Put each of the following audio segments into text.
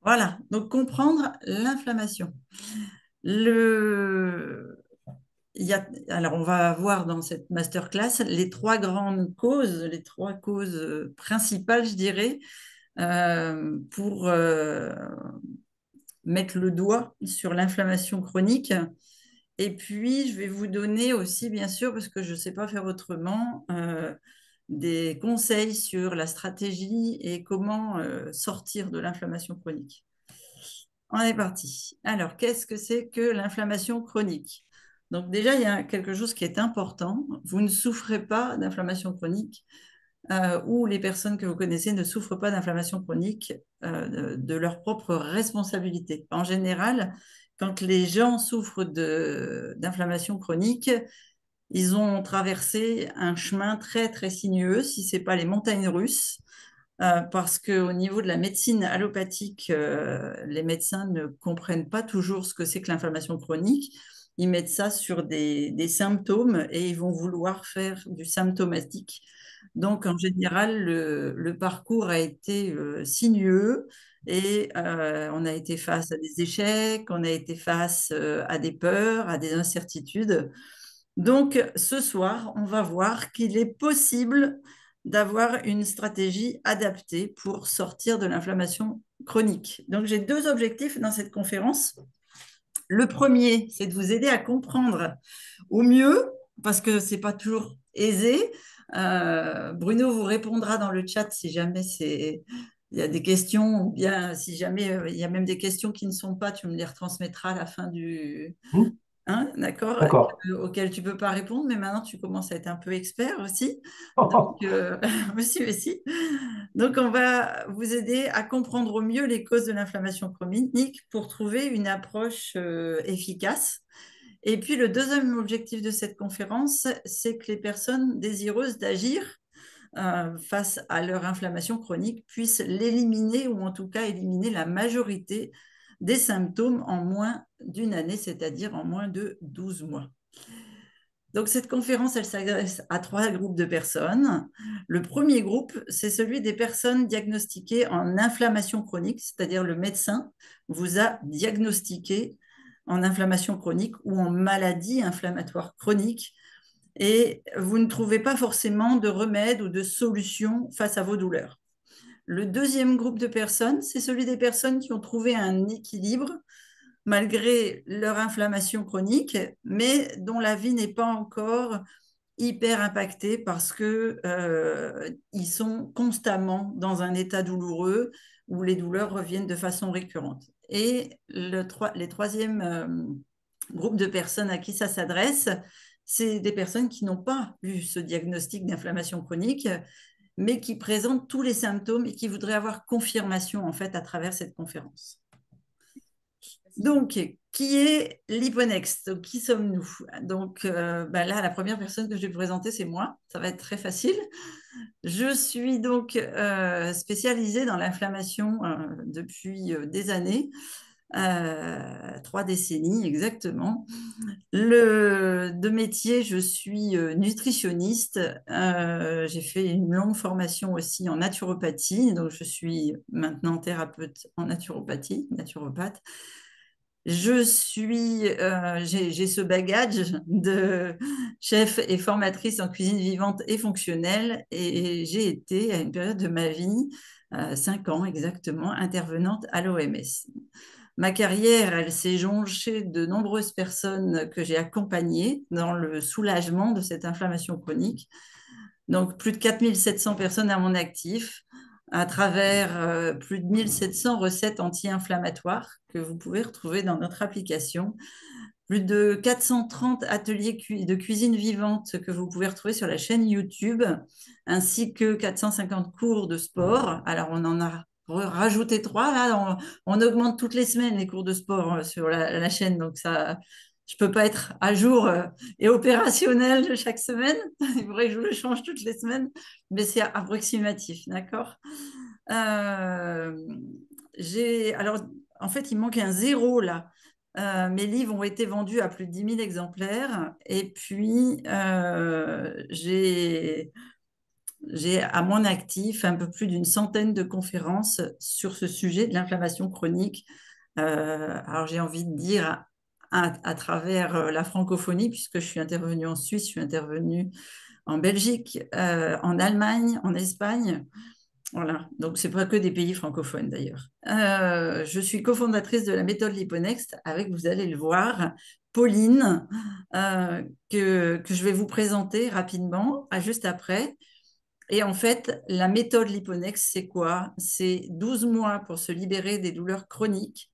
Voilà, donc comprendre l'inflammation. Le... Alors, on va voir dans cette masterclass les trois grandes causes, les trois causes principales, je dirais, pour mettre le doigt sur l'inflammation chronique. Et puis, je vais vous donner aussi, bien sûr, parce que je ne sais pas faire autrement, des conseils sur la stratégie et comment sortir de l'inflammation chronique. On est parti. Alors, qu'est-ce que c'est que l'inflammation chronique? Donc déjà, il y a quelque chose qui est important. Vous ne souffrez pas d'inflammation chronique ou les personnes que vous connaissez ne souffrent pas d'inflammation chronique de leur propre responsabilité. En général, quand les gens souffrent d'inflammation chronique, ils ont traversé un chemin très, très sinueux, si ce n'est pas les montagnes russes, parce qu'au niveau de la médecine allopathique, les médecins ne comprennent pas toujours ce que c'est que l'inflammation chronique. Ils mettent ça sur des symptômes et ils vont vouloir faire du symptomatique. Donc, en général, le parcours a été sinueux et on a été face à des échecs, on a été face à des peurs, à des incertitudes. Donc, ce soir, on va voir qu'il est possible d'avoir une stratégie adaptée pour sortir de l'inflammation chronique. Donc, j'ai deux objectifs dans cette conférence. Le premier, c'est de vous aider à comprendre au mieux, parce que ce n'est pas toujours aisé. Bruno vous répondra dans le chat si jamais il y a des questions, ou bien si jamais il y a même des questions qui ne sont pas, tu me les retransmettras à la fin Hmm. hein, d'accord, D'accord. auxquelles tu ne peux pas répondre, mais maintenant tu commences à être un peu expert aussi. Donc, aussi, aussi. Donc, on va vous aider à comprendre au mieux les causes de l'inflammation chronique pour trouver une approche efficace. Et puis, le deuxième objectif de cette conférence, c'est que les personnes désireuses d'agir face à leur inflammation chronique puissent l'éliminer ou en tout cas éliminer la majorité des symptômes en moins d'une année, c'est-à-dire en moins de 12 mois. Donc, cette conférence, elle s'adresse à trois groupes de personnes. Le premier groupe, c'est celui des personnes diagnostiquées en inflammation chronique, c'est-à-dire le médecin vous a diagnostiqué en inflammation chronique ou en maladie inflammatoire chronique et vous ne trouvez pas forcément de remède ou de solution face à vos douleurs. Le deuxième groupe de personnes, c'est celui des personnes qui ont trouvé un équilibre malgré leur inflammation chronique, mais dont la vie n'est pas encore hyper impactés parce que ils sont constamment dans un état douloureux où les douleurs reviennent de façon récurrente. Et les troisièmes groupes de personnes à qui ça s'adresse, c'est des personnes qui n'ont pas eu ce diagnostic d'inflammation chronique, mais qui présentent tous les symptômes et qui voudraient avoir confirmation en fait à travers cette conférence. Donc, qui est l'Hyponext? Qui sommes-nous? Donc, bah là, la première personne que je vais vous présenter, c'est moi. Ça va être très facile. Je suis donc spécialisée dans l'inflammation depuis des années, 3 décennies exactement. De métier, je suis nutritionniste. J'ai fait une longue formation aussi en naturopathie, donc je suis maintenant thérapeute en naturopathie, naturopathe. J'ai ce bagage de chef et formatrice en cuisine vivante et fonctionnelle et j'ai été à une période de ma vie, 5 ans exactement, intervenante à l'OMS. Ma carrière, elle s'est jonchée de nombreuses personnes que j'ai accompagnées dans le soulagement de cette inflammation chronique. Donc, plus de 4700 personnes à mon actif, à travers plus de 1700 recettes anti-inflammatoires que vous pouvez retrouver dans notre application, plus de 430 ateliers de cuisine vivante que vous pouvez retrouver sur la chaîne YouTube, ainsi que 450 cours de sport. Alors, on en a rajouté 3, là, on augmente toutes les semaines les cours de sport sur la chaîne, donc ça, je ne peux pas être à jour et opérationnel chaque semaine. Il faudrait que je le change toutes les semaines, mais c'est approximatif, d'accord. euh, alors, en fait, il manque un zéro là. Mes livres ont été vendus à plus de 10 000 exemplaires. Et puis, J'ai à mon actif un peu plus d'une centaine de conférences sur ce sujet de l'inflammation chronique. Alors j'ai envie de dire à travers la francophonie, puisque je suis intervenue en Suisse, je suis intervenue en Belgique, en Allemagne, en Espagne. Voilà, donc c'est pas que des pays francophones d'ailleurs. Je suis cofondatrice de la méthode Liponext avec, vous allez le voir, Pauline, que je vais vous présenter rapidement, juste après. Et en fait, la méthode Liponext, c'est quoi? C'est 12 mois pour se libérer des douleurs chroniques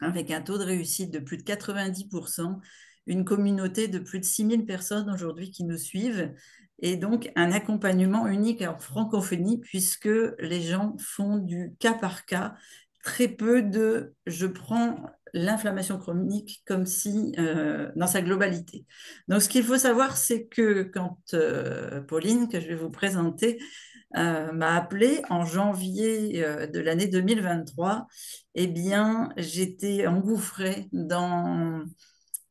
avec un taux de réussite de plus de 90%, une communauté de plus de 6000 personnes aujourd'hui qui nous suivent, et donc un accompagnement unique en francophonie, puisque les gens font du cas par cas, très peu de je prends l'inflammation chronique comme si dans sa globalité. Donc ce qu'il faut savoir, c'est que quand Pauline, que je vais vous présenter, m'a appelé en janvier de l'année 2023, eh bien, j'étais engouffrée dans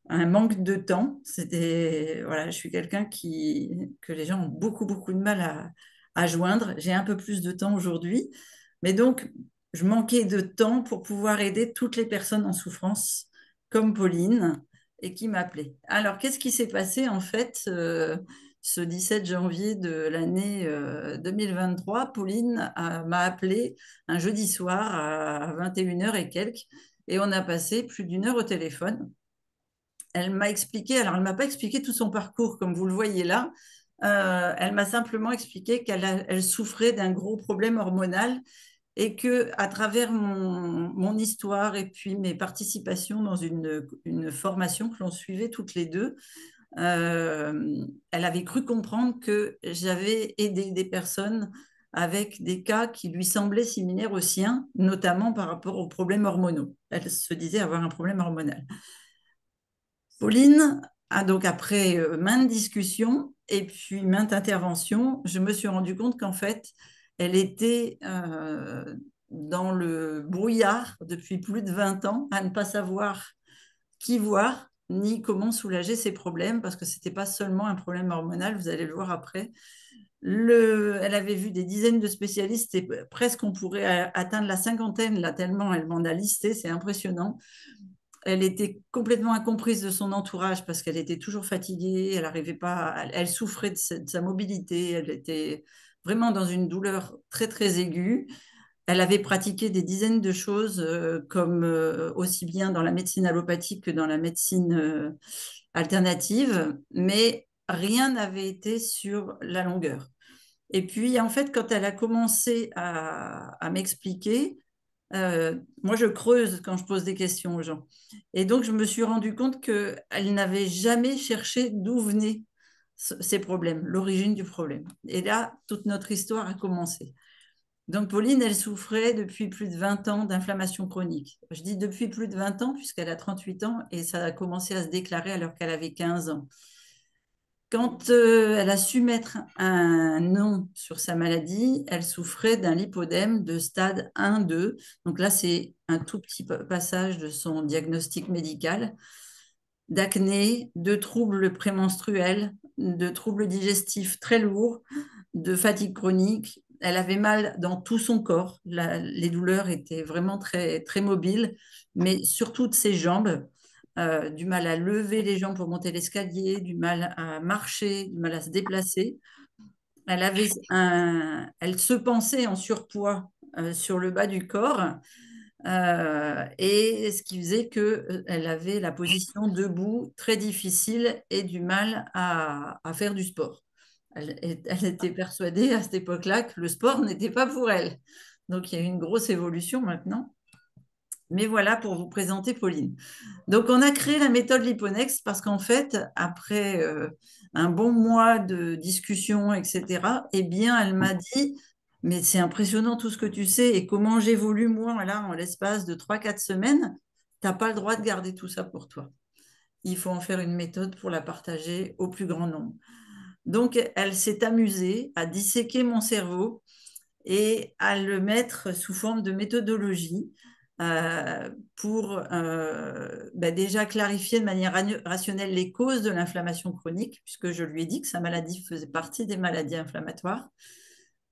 un manque de temps. C'était, voilà, je suis quelqu'un que les gens ont beaucoup, beaucoup de mal à joindre. J'ai un peu plus de temps aujourd'hui, mais donc, je manquais de temps pour pouvoir aider toutes les personnes en souffrance, comme Pauline, et qui m'appelait. Alors, qu'est-ce qui s'est passé en fait ce 17 janvier de l'année 2023? Pauline m'a appelé un jeudi soir à 21 h et quelques, et on a passé plus d'1 heure au téléphone. Elle m'a expliqué, alors elle ne m'a pas expliqué tout son parcours comme vous le voyez là. Elle m'a simplement expliqué elle souffrait d'un gros problème hormonal et que à travers mon histoire et puis mes participations dans une formation que l'on suivait toutes les deux, elle avait cru comprendre que j'avais aidé des personnes avec des cas qui lui semblaient similaires aux siens, notamment par rapport aux problèmes hormonaux. Elle se disait avoir un problème hormonal. Pauline a donc, après maintes discussions et puis maintes interventions, je me suis rendu compte qu'en fait, elle était dans le brouillard depuis plus de 20 ans, à ne pas savoir qui voir, ni comment soulager ses problèmes, parce que ce n'était pas seulement un problème hormonal, vous allez le voir après. Elle avait vu des dizaines de spécialistes et presque on pourrait atteindre la cinquantaine, là, tellement elle m'en a listé, c'est impressionnant. Elle était complètement incomprise de son entourage parce qu'elle était toujours fatiguée, elle arrivait pas, elle souffrait de sa mobilité, elle était vraiment dans une douleur très très aiguë. Elle avait pratiqué des dizaines de choses, comme aussi bien dans la médecine allopathique que dans la médecine alternative, mais rien n'avait été sur la longueur. Et puis, en fait, quand elle a commencé à m'expliquer, moi, je creuse quand je pose des questions aux gens. Et donc, je me suis rendu compte qu'elle n'avait jamais cherché d'où venaient ces problèmes, l'origine du problème. Et là, toute notre histoire a commencé. Donc, Pauline, elle souffrait depuis plus de 20 ans d'inflammation chronique. Je dis depuis plus de 20 ans, puisqu'elle a 38 ans et ça a commencé à se déclarer alors qu'elle avait 15 ans. Quand elle a su mettre un nom sur sa maladie, elle souffrait d'un lipodème de stade 1-2. Donc là, c'est un tout petit passage de son diagnostic médical, d'acné, de troubles prémenstruels, de troubles digestifs très lourds, de fatigue chronique. Elle avait mal dans tout son corps. Les douleurs étaient vraiment très, très mobiles, mais surtout de ses jambes. Du mal à lever les jambes pour monter l'escalier, du mal à marcher, du mal à se déplacer. Elle se pensait en surpoids sur le bas du corps, et ce qui faisait qu'elle avait la position debout très difficile et du mal à faire du sport. Elle était persuadée à cette époque-là que le sport n'était pas pour elle. Donc il y a eu une grosse évolution maintenant. Mais voilà pour vous présenter Pauline. Donc, on a créé la méthode Liponext parce qu'en fait, après un bon mois de discussion, etc., eh bien, elle m'a dit, mais c'est impressionnant tout ce que tu sais et comment j'évolue, moi, là, en l'espace de 3 4 semaines, tu n'as pas le droit de garder tout ça pour toi. Il faut en faire une méthode pour la partager au plus grand nombre. Donc, elle s'est amusée à disséquer mon cerveau et à le mettre sous forme de méthodologie. pour déjà clarifier de manière rationnelle les causes de l'inflammation chronique, puisque je lui ai dit que sa maladie faisait partie des maladies inflammatoires,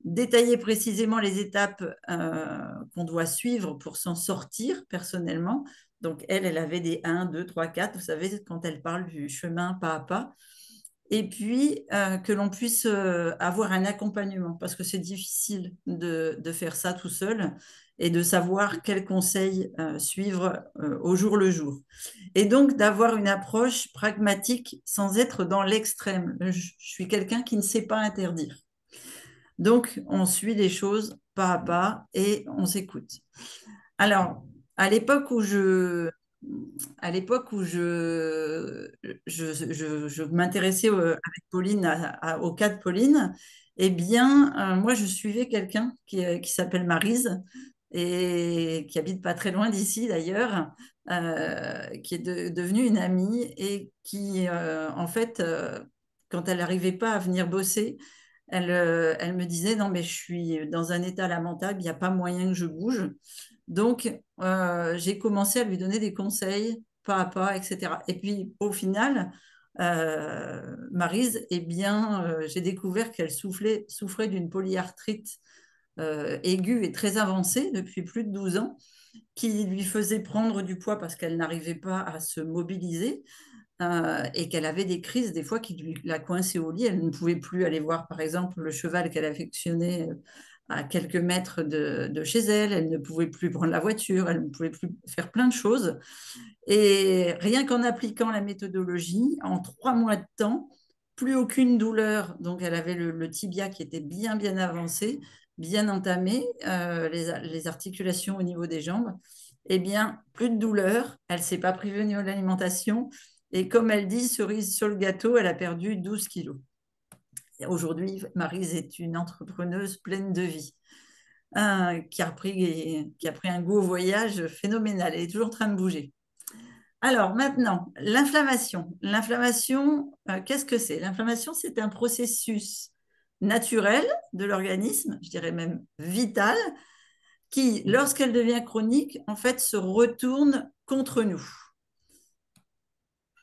détailler précisément les étapes qu'on doit suivre pour s'en sortir personnellement. Donc, elle avait des 1, 2, 3, 4, vous savez, quand elle parle du chemin pas à pas. Et puis, que l'on puisse avoir un accompagnement, parce que c'est difficile de faire ça tout seul et de savoir quels conseils suivre au jour le jour. Et donc, d'avoir une approche pragmatique sans être dans l'extrême. Je suis quelqu'un qui ne sait pas interdire. Donc, on suit les choses pas à pas et on s'écoute. Alors, à l'époque où à l'époque où je m'intéressais avec Pauline, au cas de Pauline, eh bien, moi, je suivais quelqu'un qui s'appelle Maryse et qui habite pas très loin d'ici d'ailleurs, qui est devenue une amie et qui, en fait, quand elle n'arrivait pas à venir bosser, elle me disait, non, mais je suis dans un état lamentable, il n'y a pas moyen que je bouge. Donc, j'ai commencé à lui donner des conseils pas à pas, etc. Et puis, au final, Maryse, eh bien, j'ai découvert qu'elle souffrait d'une polyarthrite aiguë et très avancée depuis plus de 12 ans, qui lui faisait prendre du poids parce qu'elle n'arrivait pas à se mobiliser et qu'elle avait des crises des fois qui la coinçaient au lit. Elle ne pouvait plus aller voir, par exemple, le cheval qu'elle affectionnait à quelques mètres de chez elle. Elle ne pouvait plus prendre la voiture, elle ne pouvait plus faire plein de choses. Et rien qu'en appliquant la méthodologie, en 3 mois de temps, plus aucune douleur. Donc, elle avait le tibia qui était bien, bien avancé, bien entamé, les articulations au niveau des jambes. Eh bien, plus de douleur. Elle ne s'est pas prévenue de l'alimentation. Et comme elle dit, cerise sur le gâteau, elle a perdu 12 kilos. Aujourd'hui, Maryse est une entrepreneuse pleine de vie, qui a pris un goût au voyage phénoménal. Elle est toujours en train de bouger. Alors maintenant, l'inflammation. L'inflammation, qu'est-ce que c'est? L'inflammation, c'est un processus naturel de l'organisme, je dirais même vital, qui, lorsqu'elle devient chronique, en fait, se retourne contre nous.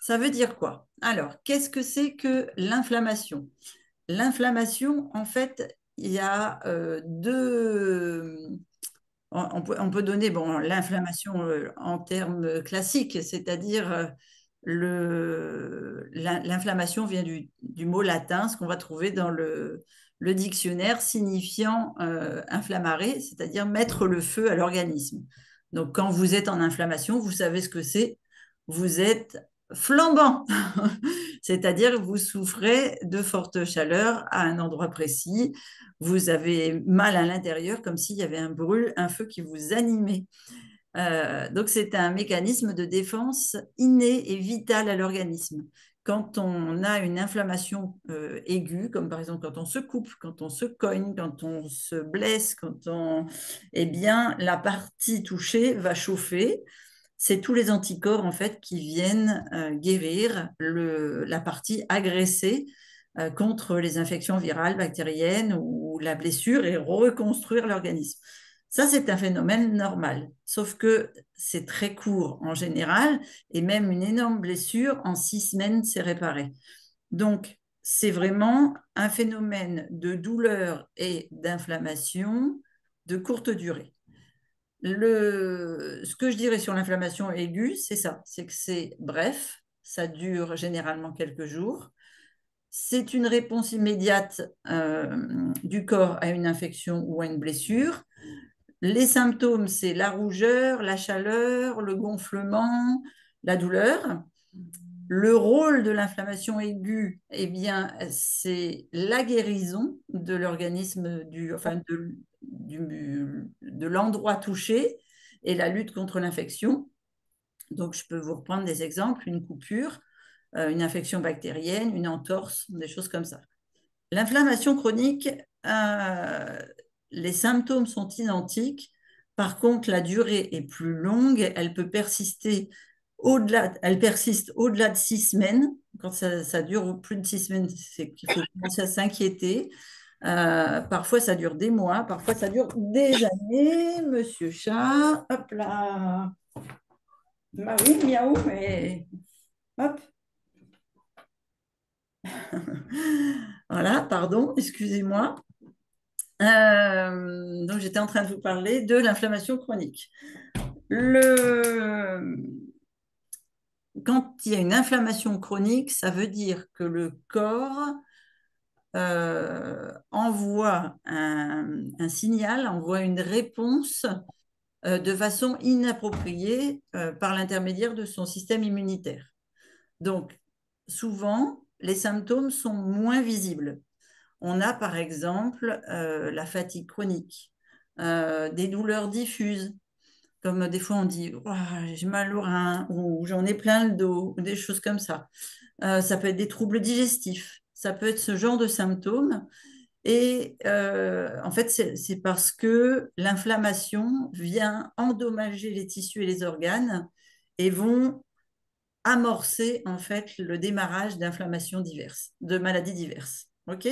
Ça veut dire quoi? Alors, qu'est-ce que c'est que l'inflammation? L'inflammation, en fait, il y a deux. On peut donner bon, l'inflammation en termes classiques, c'est-à-dire l'inflammation vient du mot latin, ce qu'on va trouver dans le dictionnaire signifiant inflammare, c'est-à-dire mettre le feu à l'organisme. Donc, quand vous êtes en inflammation, vous savez ce que c'est. Vous êtes flambant, c'est-à-dire vous souffrez de forte chaleur à un endroit précis, vous avez mal à l'intérieur comme s'il y avait un feu qui vous animait. Donc c'est un mécanisme de défense inné et vital à l'organisme. Quand on a une inflammation aiguë, comme par exemple quand on se coupe, quand on se cogne, quand on se blesse, eh bien, la partie touchée va chauffer. C'est tous les anticorps en fait qui viennent guérir la partie agressée contre les infections virales, bactériennes ou la blessure et reconstruire l'organisme. Ça, c'est un phénomène normal, sauf que c'est très court en général et même une énorme blessure, en 6 semaines, c'est réparé. Donc, c'est vraiment un phénomène de douleur et d'inflammation de courte durée. Ce que je dirais sur l'inflammation aiguë, c'est ça, c'est que c'est bref, ça dure généralement quelques jours. C'est une réponse immédiate du corps à une infection ou à une blessure. Les symptômes, c'est la rougeur, la chaleur, le gonflement, la douleur. Le rôle de l'inflammation aiguë, eh bien, c'est la guérison de l'organisme, de l'endroit touché et la lutte contre l'infection. Donc, je peux vous reprendre des exemples, une coupure, une infection bactérienne, une entorse, des choses comme ça. L'inflammation chronique, les symptômes sont identiques. Par contre, la durée est plus longue. Elle persiste au-delà de 6 semaines. Quand ça dure plus de 6 semaines, c'est qu'il faut commencer à s'inquiéter. Parfois, ça dure des mois, parfois, ça dure des années. Monsieur chat, hop là. Bah oui, miaou, mais hop. Voilà, pardon, excusez-moi. Donc, j'étais en train de vous parler de l'inflammation chronique. Le... Quand il y a une inflammation chronique, ça veut dire que le corps envoie un signal, envoie une réponse de façon inappropriée par l'intermédiaire de son système immunitaire. Donc, souvent, les symptômes sont moins visibles. On a par exemple la fatigue chronique, des douleurs diffuses, comme des fois on dit oh, j'ai mal au rein ou j'en ai plein le dos, des choses comme ça. Ça peut être des troubles digestifs, ça peut être ce genre de symptômes. Et en fait, c'est parce que l'inflammation vient endommager les tissus et les organes et vont amorcer en fait le démarrage d'inflammations diverses, de maladies diverses. OK?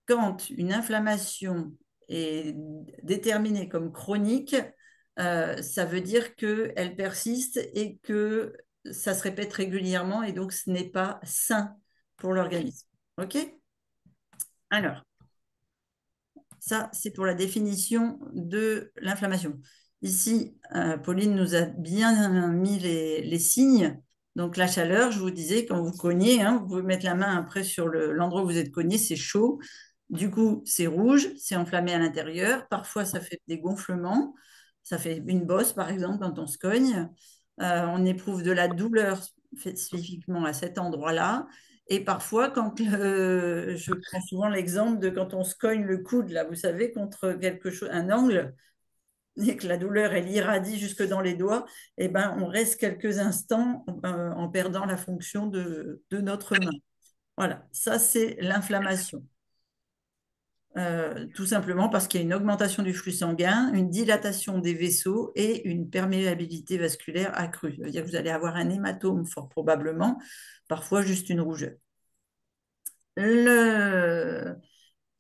Quand une inflammation est déterminée comme chronique, ça veut dire qu'elle persiste et que ça se répète régulièrement et donc ce n'est pas sain pour l'organisme. OK? Alors, ça, c'est pour la définition de l'inflammation. Ici, Pauline nous a bien mis les signes. Donc, la chaleur, je vous disais, quand vous cognez, hein, vous pouvez mettre la main après sur l'endroit où vous êtes cogné, c'est chaud. Du coup, c'est rouge, c'est enflammé à l'intérieur. Parfois, ça fait des gonflements. Ça fait une bosse, par exemple, quand on se cogne. On éprouve de la douleur spécifiquement à cet endroit-là. Et parfois, je prends souvent l'exemple de quand on se cogne le coude, là, vous savez, contre quelque chose, un angle, et que la douleur, elle irradie jusque dans les doigts, et ben, on reste quelques instants en perdant la fonction de notre main. Voilà, ça, c'est l'inflammation. Tout simplement parce qu'il y a une augmentation du flux sanguin, une dilatation des vaisseaux et une perméabilité vasculaire accrue. Ça veut dire que vous allez avoir un hématome, fort probablement, parfois juste une rougeur.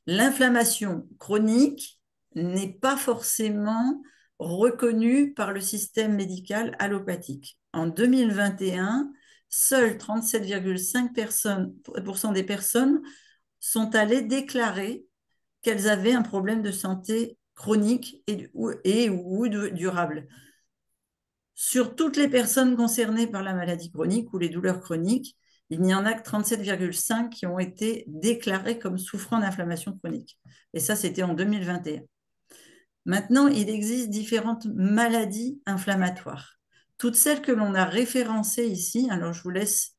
L'inflammation chronique n'est pas forcément reconnue par le système médical allopathique. En 2021, seuls 37,5% des personnes sont allées déclarer qu'elles avaient un problème de santé chronique ou durable. Sur toutes les personnes concernées par la maladie chronique ou les douleurs chroniques, il n'y en a que 37,5 qui ont été déclarées comme souffrant d'inflammation chronique. Et ça, c'était en 2021. Maintenant, il existe différentes maladies inflammatoires. Toutes celles que l'on a référencées ici, alors je vous laisse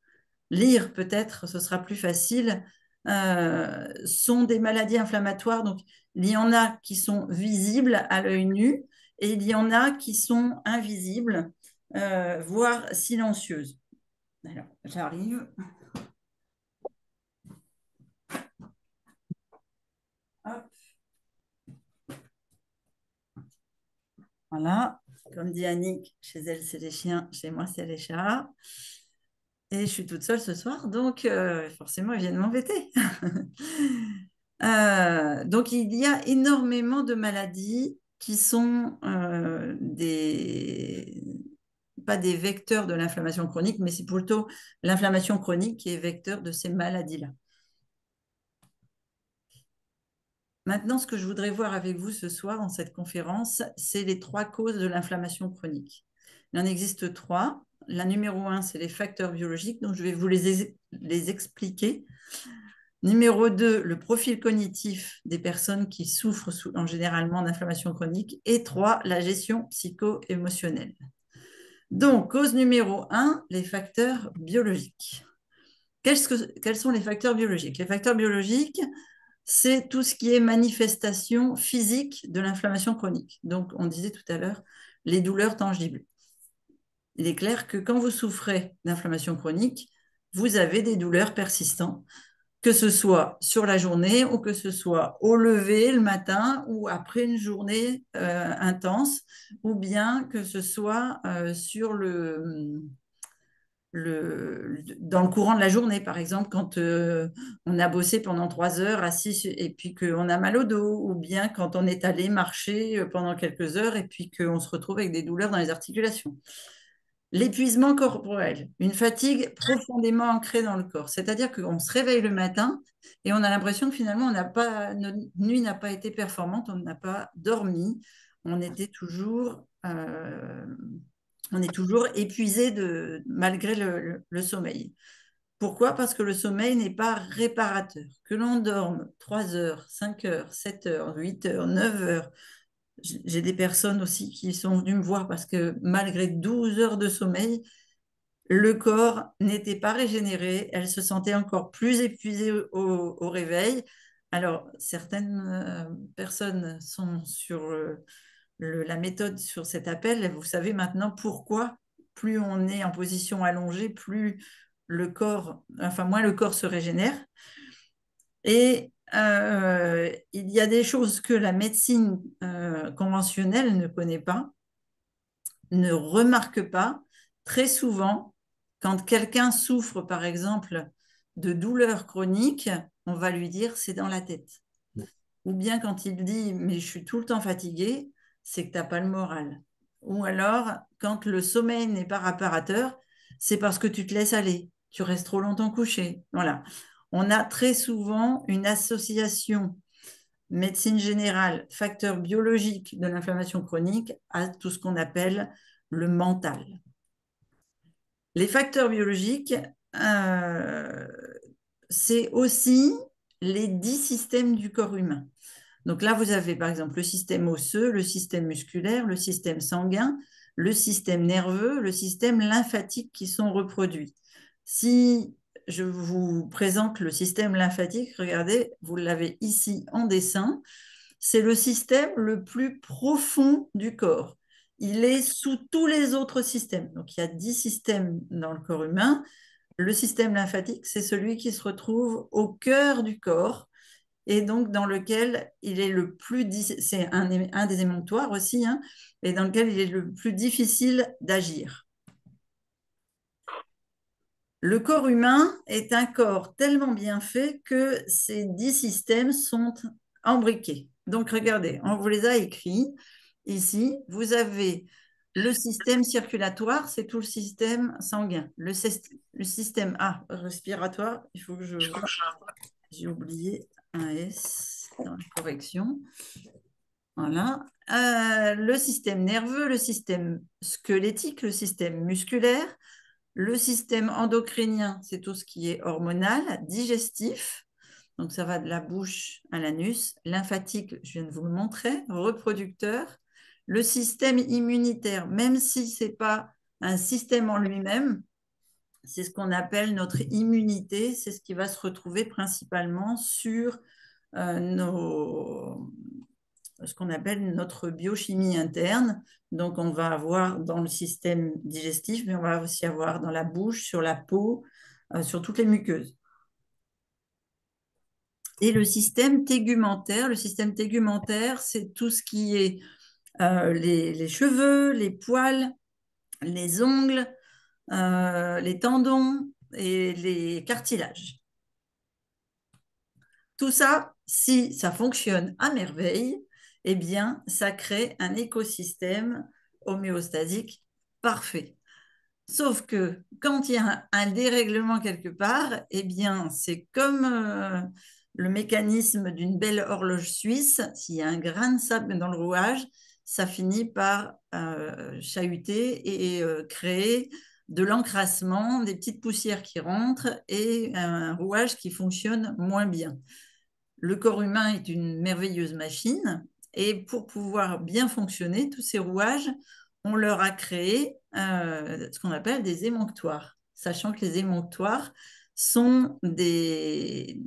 lire peut-être, ce sera plus facile, sont des maladies inflammatoires. Donc, il y en a qui sont visibles à l'œil nu et il y en a qui sont invisibles, voire silencieuses. Alors, j'arrive. Hop. Voilà. Comme dit Annick, chez elle, c'est les chiens, chez moi, c'est les chats. Et je suis toute seule ce soir, donc forcément, ils viennent m'embêter. Donc, il y a énormément de maladies qui sont pas des vecteurs de l'inflammation chronique, mais c'est plutôt l'inflammation chronique qui est vecteur de ces maladies-là. Maintenant, ce que je voudrais voir avec vous ce soir dans cette conférence, c'est les trois causes de l'inflammation chronique. Il en existe trois. La numéro un, c'est les facteurs biologiques, donc je vais vous les expliquer. Numéro 2, le profil cognitif des personnes qui souffrent généralement d'inflammation chronique. Et 3, la gestion psycho-émotionnelle. Donc, cause numéro 1, les facteurs biologiques. Quels sont les facteurs biologiques? Les facteurs biologiques, c'est tout ce qui est manifestation physique de l'inflammation chronique. Donc, on disait tout à l'heure, les douleurs tangibles. Il est clair que quand vous souffrez d'inflammation chronique, vous avez des douleurs persistantes, que ce soit sur la journée ou que ce soit au lever le matin ou après une journée intense, ou bien que ce soit sur dans le courant de la journée, par exemple, quand on a bossé pendant 3 heures assis et puis qu'on a mal au dos, ou bien quand on est allé marcher pendant quelques heures et puis qu'on se retrouve avec des douleurs dans les articulations. L'épuisement corporel, une fatigue profondément ancrée dans le corps, c'est-à-dire qu'on se réveille le matin et on a l'impression que finalement notre nuit n'a pas été performante, on n'a pas dormi, on était toujours on est toujours épuisé malgré le sommeil. Pourquoi? Parce que le sommeil n'est pas réparateur. Que l'on dorme 3 heures, 5 heures, 7 heures, 8 heures, 9 heures. J'ai des personnes aussi qui sont venues me voir parce que malgré 12 heures de sommeil, le corps n'était pas régénéré. Elle se sentait encore plus épuisée au réveil. Alors, certaines personnes sont sur la méthode sur cet appel. Vous savez maintenant pourquoi plus on est en position allongée, plus le corps, enfin moins le corps se régénère. Et il y a des choses que la médecine conventionnelle ne connaît pas, ne remarque pas. Très souvent, quand quelqu'un souffre, par exemple, de douleurs chroniques, on va lui dire c'est dans la tête. Ou bien quand il dit mais je suis tout le temps fatigué, c'est que tu n'as pas le moral. Ou alors, quand le sommeil n'est pas réparateur, c'est parce que tu te laisses aller, tu restes trop longtemps couché. Voilà. On a très souvent une association médecine générale, facteur biologique de l'inflammation chronique à tout ce qu'on appelle le mental. Les facteurs biologiques, euh, c'est aussi les 10 systèmes du corps humain. Donc là, vous avez par exemple le système osseux, le système musculaire, le système sanguin, le système nerveux, le système lymphatique qui sont reproduits. Si je vous présente le système lymphatique, regardez, vous l'avez ici en dessin, c'est le système le plus profond du corps. Il est sous tous les autres systèmes. Donc il y a 10 systèmes dans le corps humain. Le système lymphatique, c'est celui qui se retrouve au cœur du corps et donc dans lequel il est le plus, c'est un des émonctoires aussi, hein, et dans lequel il est le plus difficile d'agir. Le corps humain est un corps tellement bien fait que ces 10 systèmes sont embriqués. Donc regardez, on vous les a écrits. Ici, vous avez le système circulatoire, c'est tout le système sanguin. Le système respiratoire, il faut que je vois. J'ai oublié un S dans la correction. Voilà. Le système nerveux, le système squelettique, le système musculaire, le système endocrinien, c'est tout ce qui est hormonal, digestif, donc ça va de la bouche à l'anus, lymphatique, je viens de vous le montrer, reproducteur, le système immunitaire, même si ce n'est pas un système en lui-même, c'est ce qu'on appelle notre immunité, c'est ce qui va se retrouver principalement sur ce qu'on appelle notre biochimie interne. Donc, on va avoir dans le système digestif, mais on va aussi avoir dans la bouche, sur la peau, sur toutes les muqueuses. Et le système tégumentaire, c'est tout ce qui est les cheveux, les poils, les ongles, les tendons et les cartilages. Tout ça, si ça fonctionne à merveille, eh bien, ça crée un écosystème homéostasique parfait. Sauf que quand il y a un dérèglement quelque part, eh bien, c'est comme le mécanisme d'une belle horloge suisse. S'il y a un grain de sable dans le rouage, ça finit par chahuter et créer de l'encrassement, des petites poussières qui rentrent et un rouage qui fonctionne moins bien. Le corps humain est une merveilleuse machine et pour pouvoir bien fonctionner, tous ces rouages, on leur a créé ce qu'on appelle des émonctoires, sachant que les émonctoires sont des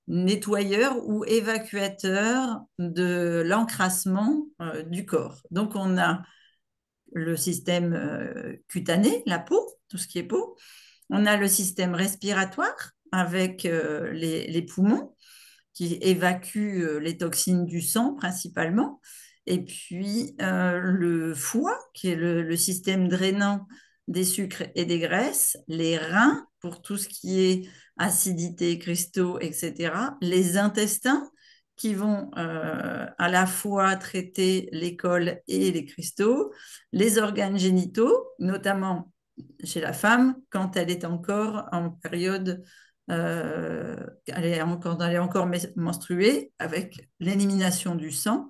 nettoyeurs ou évacuateurs de l'encrassement du corps. Donc on a le système cutané, la peau, tout ce qui est peau. On a le système respiratoire avec les poumons qui évacue les toxines du sang principalement. Et puis le foie, qui est le système drainant des sucres et des graisses, les reins pour tout ce qui est acidité, cristaux, etc., les intestins qui vont à la fois traiter les cols et les cristaux, les organes génitaux, notamment chez la femme quand elle est encore en période, quand elle est encore menstruée, avec l'élimination du sang.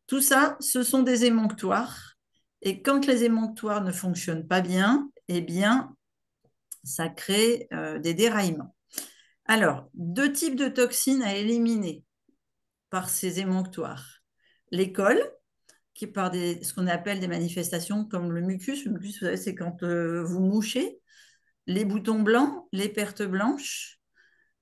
Tout ça, ce sont des émonctoires. Et quand les émonctoires ne fonctionnent pas bien, eh bien, ça crée des déraillements. Alors, deux types de toxines à éliminer par ces émonctoires. Les cols, qui par ce qu'on appelle des manifestations comme le mucus. Le mucus, vous savez, c'est quand vous mouchez. Les boutons blancs, les pertes blanches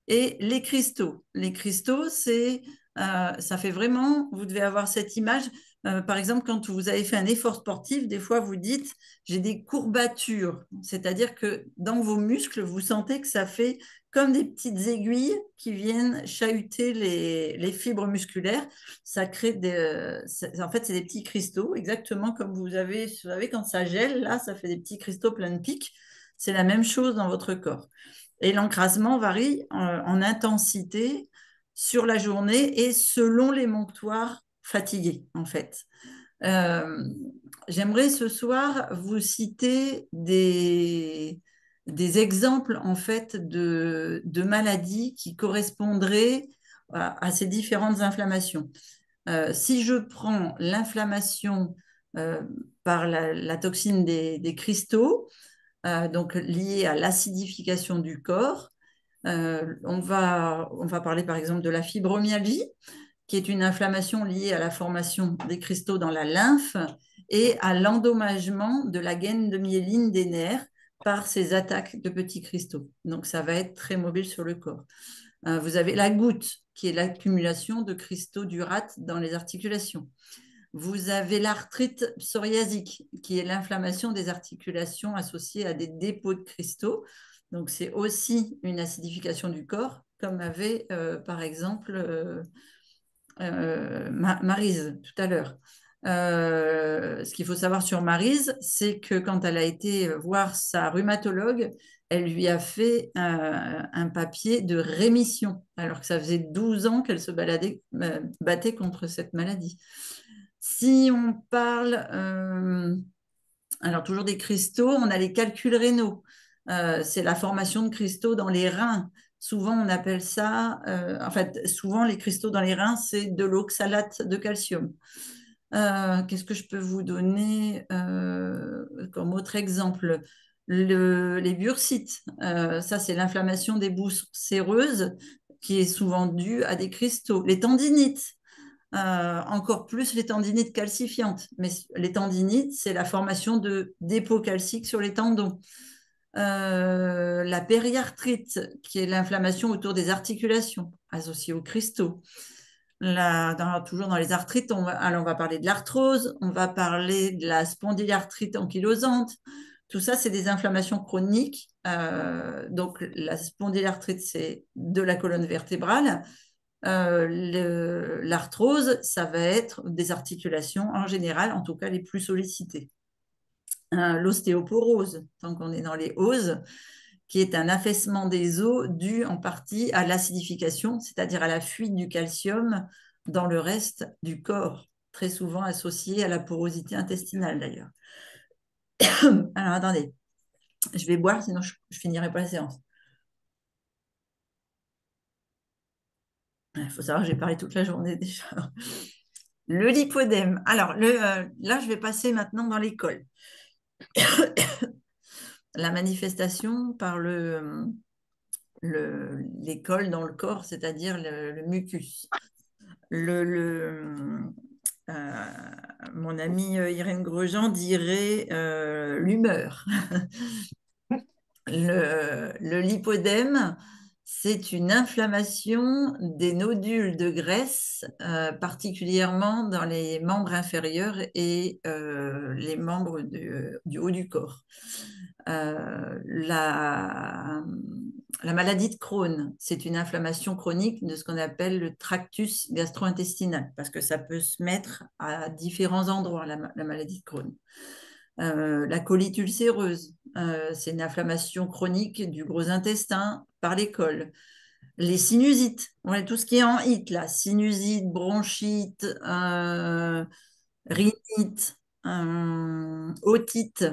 et les cristaux. Les cristaux, ça fait vraiment, vous devez avoir cette image. Par exemple, quand vous avez fait un effort sportif, des fois vous dites, j'ai des courbatures. C'est-à-dire que dans vos muscles, vous sentez que ça fait comme des petites aiguilles qui viennent chahuter les fibres musculaires. Ça crée en fait, c'est des petits cristaux, exactement comme vous savez, quand ça gèle, là, ça fait des petits cristaux plein de pics. C'est la même chose dans votre corps. Et l'encrassement varie en intensité sur la journée et selon les monctoires fatigués, en fait. Euh, J'aimerais ce soir vous citer des exemples, en fait, de maladies qui correspondraient à ces différentes inflammations. Si je prends l'inflammation par la toxine des cristaux, donc liée à l'acidification du corps, on va parler par exemple de la fibromyalgie, qui est une inflammation liée à la formation des cristaux dans la lymphe et à l'endommagement de la gaine de myéline des nerfs par ces attaques de petits cristaux. Donc, ça va être très mobile sur le corps. Vous avez la goutte, qui est l'accumulation de cristaux d'urate dans les articulations. Vous avez l'arthrite psoriasique, qui est l'inflammation des articulations associée à des dépôts de cristaux. Donc, c'est aussi une acidification du corps, comme avait par exemple Maryse tout à l'heure. Ce qu'il faut savoir sur Maryse, c'est que quand elle a été voir sa rhumatologue, elle lui a fait un papier de rémission, alors que ça faisait 12 ans qu'elle se battait contre cette maladie. Si on parle, alors toujours des cristaux, on a les calculs rénaux. C'est la formation de cristaux dans les reins. Souvent, on appelle ça, en fait, souvent les cristaux dans les reins, c'est de l'oxalate de calcium. Qu'est-ce que je peux vous donner comme autre exemple? Les bursites, ça c'est l'inflammation des boues séreuses qui est souvent due à des cristaux. Les tendinites, encore plus les tendinites calcifiantes. Mais les tendinites, c'est la formation de dépôts calciques sur les tendons. La périarthrite, qui est l'inflammation autour des articulations, associée aux cristaux. Toujours dans les arthrites, on va parler de l'arthrose, on va parler de la spondylarthrite ankylosante. Tout ça, c'est des inflammations chroniques. Donc, la spondylarthrite, c'est de la colonne vertébrale. L'arthrose, ça va être des articulations en général, en tout cas les plus sollicitées. L'ostéoporose, tant qu'on est dans les oses, qui est un affaissement des os dû en partie à l'acidification, c'est-à-dire à la fuite du calcium dans le reste du corps, très souvent associé à la porosité intestinale d'ailleurs. Alors attendez, je vais boire, sinon je finirai pas la séance. Il faut savoir que j'ai parlé toute la journée déjà. Le lipodème. Alors là, je vais passer maintenant dans l'école. La manifestation par l'école dans le corps, c'est-à-dire le mucus. Euh, Mon amie Irène Grosjean dirait l'humeur. Le lipodème, c'est une inflammation des nodules de graisse, particulièrement dans les membres inférieurs et les membres du haut du corps. La maladie de Crohn, c'est une inflammation chronique de ce qu'on appelle le tractus gastro-intestinal, parce que ça peut se mettre à différents endroits, la maladie de Crohn. La colite ulcéreuse, c'est une inflammation chronique du gros intestin par les cols. Les sinusites, ouais, tout ce qui est en it, là, sinusite, bronchite, rhinite, otite,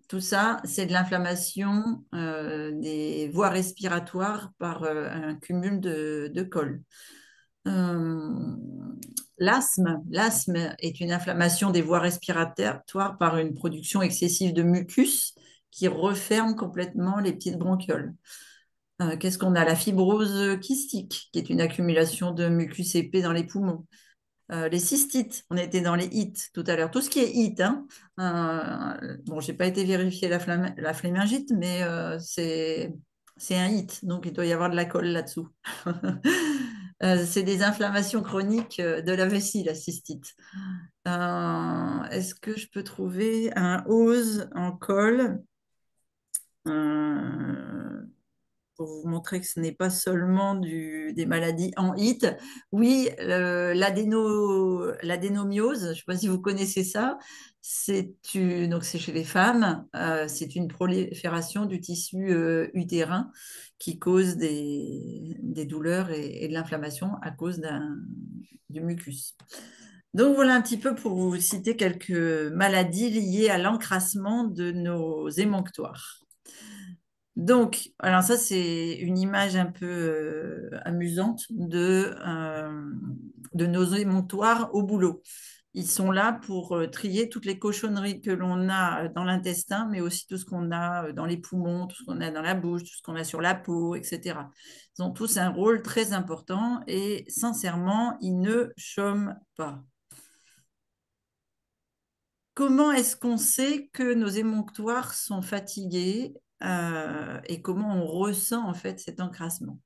tout ça, c'est de l'inflammation des voies respiratoires par un cumul de cols. Euh, l'asthme est une inflammation des voies respiratoires par une production excessive de mucus qui referme complètement les petites bronchioles. Qu'est-ce qu'on a? La fibrose kystique, qui est une accumulation de mucus épais dans les poumons. Les cystites, on était dans les IT tout à l'heure. Tout ce qui est IT, hein. Bon, j'ai pas été vérifier la flémingite, mais c'est un IT, donc il doit y avoir de la colle là-dessous. C'est des inflammations chroniques de la vessie, la cystite. Est-ce que je peux trouver un ose en colle? Euh, pour vous montrer que ce n'est pas seulement des maladies en IT. Oui, l'adénomiose, je ne sais pas si vous connaissez ça, donc c'est chez les femmes, c'est une prolifération du tissu utérin qui cause des douleurs et de l'inflammation à cause du mucus. Donc voilà un petit peu pour vous citer quelques maladies liées à l'encrassement de nos émonctoires. Donc, alors ça, c'est une image un peu amusante de nos émonctoires au boulot. Ils sont là pour trier toutes les cochonneries que l'on a dans l'intestin, mais aussi tout ce qu'on a dans les poumons, tout ce qu'on a dans la bouche, tout ce qu'on a sur la peau, etc. Ils ont tous un rôle très important et sincèrement, ils ne chôment pas. Comment est-ce qu'on sait que nos émonctoires sont fatigués et comment on ressent en fait cet encrassement?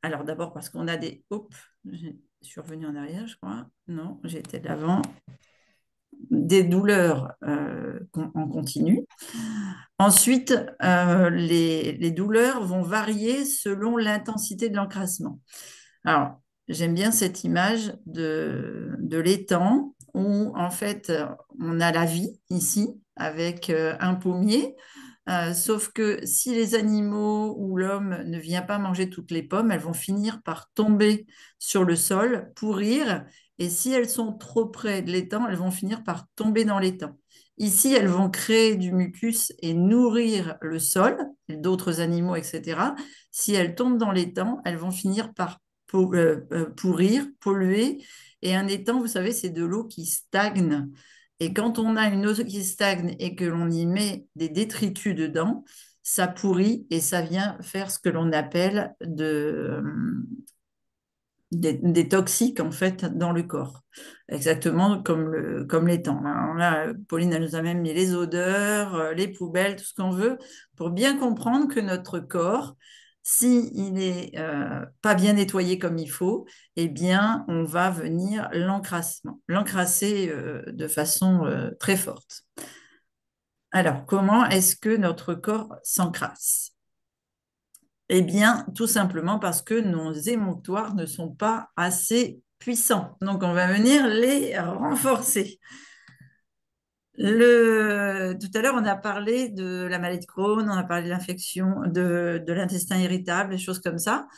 Alors d'abord parce qu'on a des... Hop, je suis revenue en arrière, je crois. Non, j'étais de l'avant. Des douleurs en continu. Ensuite, les douleurs vont varier selon l'intensité de l'encrassement. Alors, j'aime bien cette image de l'étang où, en fait, on a la vie ici avec un pommier. Sauf que si les animaux ou l'homme ne vient pas manger toutes les pommes, elles vont finir par tomber sur le sol, pourrir. Et si elles sont trop près de l'étang, elles vont finir par tomber dans l'étang. Ici, elles vont créer du mucus et nourrir le sol, d'autres animaux, etc. Si elles tombent dans l'étang, elles vont finir par pourrir, polluer. Et un étang, vous savez, c'est de l'eau qui stagne. Et quand on a une eau qui stagne et que l'on y met des détritus dedans, ça pourrit et ça vient faire ce que l'on appelle des toxiques en fait dans le corps. Exactement comme les temps. Alors là, Pauline, elle nous a même mis les odeurs, les poubelles, tout ce qu'on veut, pour bien comprendre que notre corps, s'il n'est pas bien nettoyé comme il faut, eh bien, on va venir l'encrasser de façon très forte. Alors, comment est-ce que notre corps s'encrasse? Eh bien, tout simplement parce que nos émonctoires ne sont pas assez puissants. Donc, on va venir les renforcer. Tout à l'heure, on a parlé de la maladie de Crohn, on a parlé de l'infection de l'intestin irritable, des choses comme ça.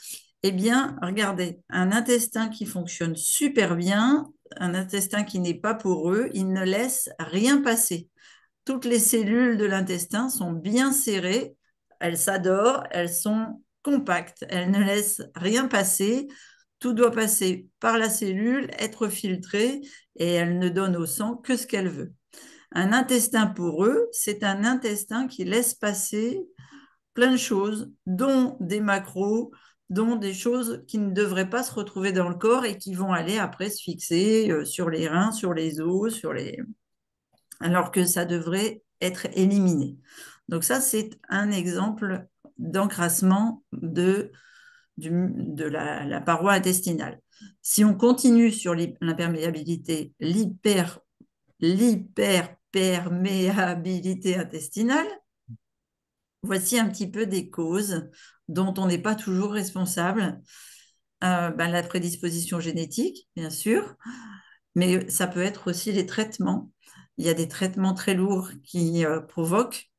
Eh bien, regardez, un intestin qui fonctionne super bien, un intestin qui n'est pas poreux, il ne laisse rien passer. Toutes les cellules de l'intestin sont bien serrées, elles s'adorent, elles sont compactes, elles ne laissent rien passer. Tout doit passer par la cellule, être filtré, et elle ne donne au sang que ce qu'elle veut. Un intestin poreux, c'est un intestin qui laisse passer plein de choses, dont des macros, dont des choses qui ne devraient pas se retrouver dans le corps et qui vont aller après se fixer sur les reins, sur les os, alors que ça devrait être éliminé. Donc ça, c'est un exemple d'encrassement de la paroi intestinale. Si on continue sur l'imperméabilité, l'hyperperméabilité intestinale, voici un petit peu des causes dont on n'est pas toujours responsable. La prédisposition génétique, bien sûr, mais ça peut être aussi les traitements. il y a des traitements très lourds qui provoquent,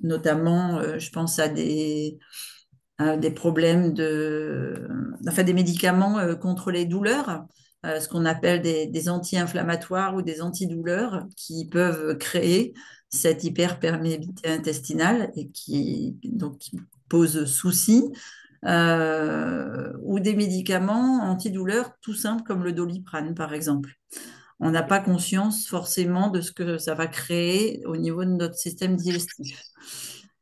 notamment, je pense à des problèmes enfin des médicaments contre les douleurs, ce qu'on appelle des anti-inflammatoires ou des antidouleurs qui peuvent créer cette hyperperméabilité intestinale et qui pose souci, ou des médicaments antidouleurs tout simples comme le Doliprane, par exemple. On n'a pas conscience forcément de ce que ça va créer au niveau de notre système digestif.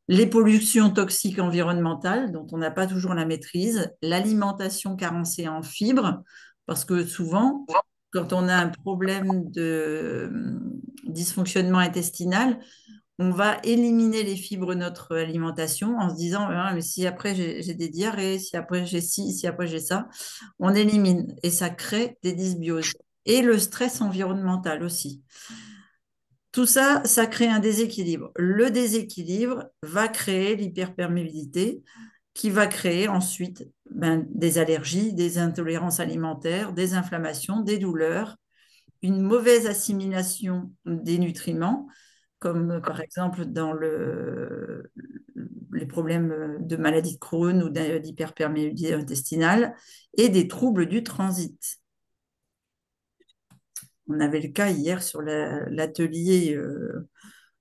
Les pollutions toxiques environnementales, dont on n'a pas toujours la maîtrise, l'alimentation carencée en fibres, parce que souvent, quand on a un problème de dysfonctionnement intestinal, on va éliminer les fibres de notre alimentation en se disant, ah, mais si après j'ai des diarrhées, si après j'ai ci, si après j'ai ça, on élimine et ça crée des dysbioses. Et le stress environnemental aussi. Tout ça, ça crée un déséquilibre. Le déséquilibre va créer l'hyperperméabilité qui va créer ensuite des allergies, des intolérances alimentaires, des inflammations, des douleurs, une mauvaise assimilation des nutriments, comme par exemple dans les problèmes de maladie de Crohn ou d'hyperperméabilité intestinale, et des troubles du transit. On avait le cas hier sur l'atelier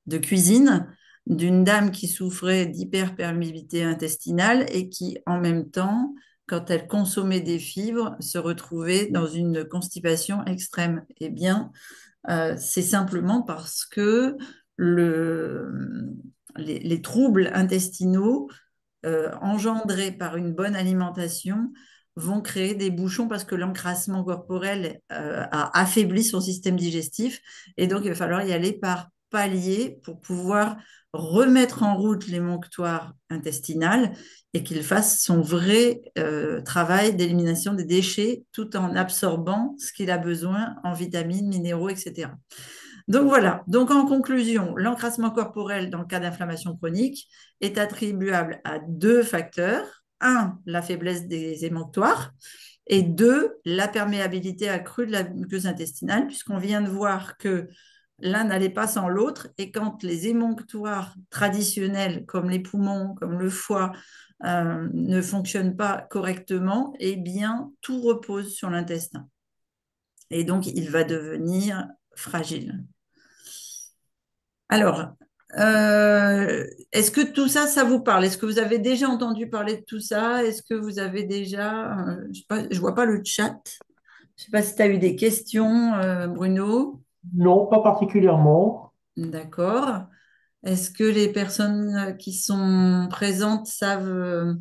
de cuisine d'une dame qui souffrait d'hyperperméabilité intestinale et qui, en même temps, quand elle consommait des fibres, se retrouvait dans une constipation extrême. Eh bien, c'est simplement parce que les troubles intestinaux engendrés par une bonne alimentation vont créer des bouchons parce que l'encrassement corporel a affaibli son système digestif. Et donc, il va falloir y aller par paliers pour pouvoir remettre en route l'émonctoire intestinal et qu'il fasse son vrai travail d'élimination des déchets tout en absorbant ce qu'il a besoin en vitamines, minéraux, etc. Donc voilà, donc en conclusion, l'encrassement corporel dans le cas d'inflammation chronique est attribuable à deux facteurs. Un, la faiblesse des émonctoires et deux, la perméabilité accrue de la muqueuse intestinale, puisqu'on vient de voir que l'un n'allait pas sans l'autre et quand les émonctoires traditionnels comme les poumons, comme le foie, ne fonctionnent pas correctement, eh bien, tout repose sur l'intestin. Et donc, il va devenir fragile. Alors, est-ce que tout ça, ça vous parle? Est-ce que vous avez déjà entendu parler de tout ça? Est-ce que vous avez déjà... je ne vois pas le chat. Je ne sais pas si tu as eu des questions, Bruno. Non, pas particulièrement. D'accord. Est-ce que les personnes qui sont présentes savent...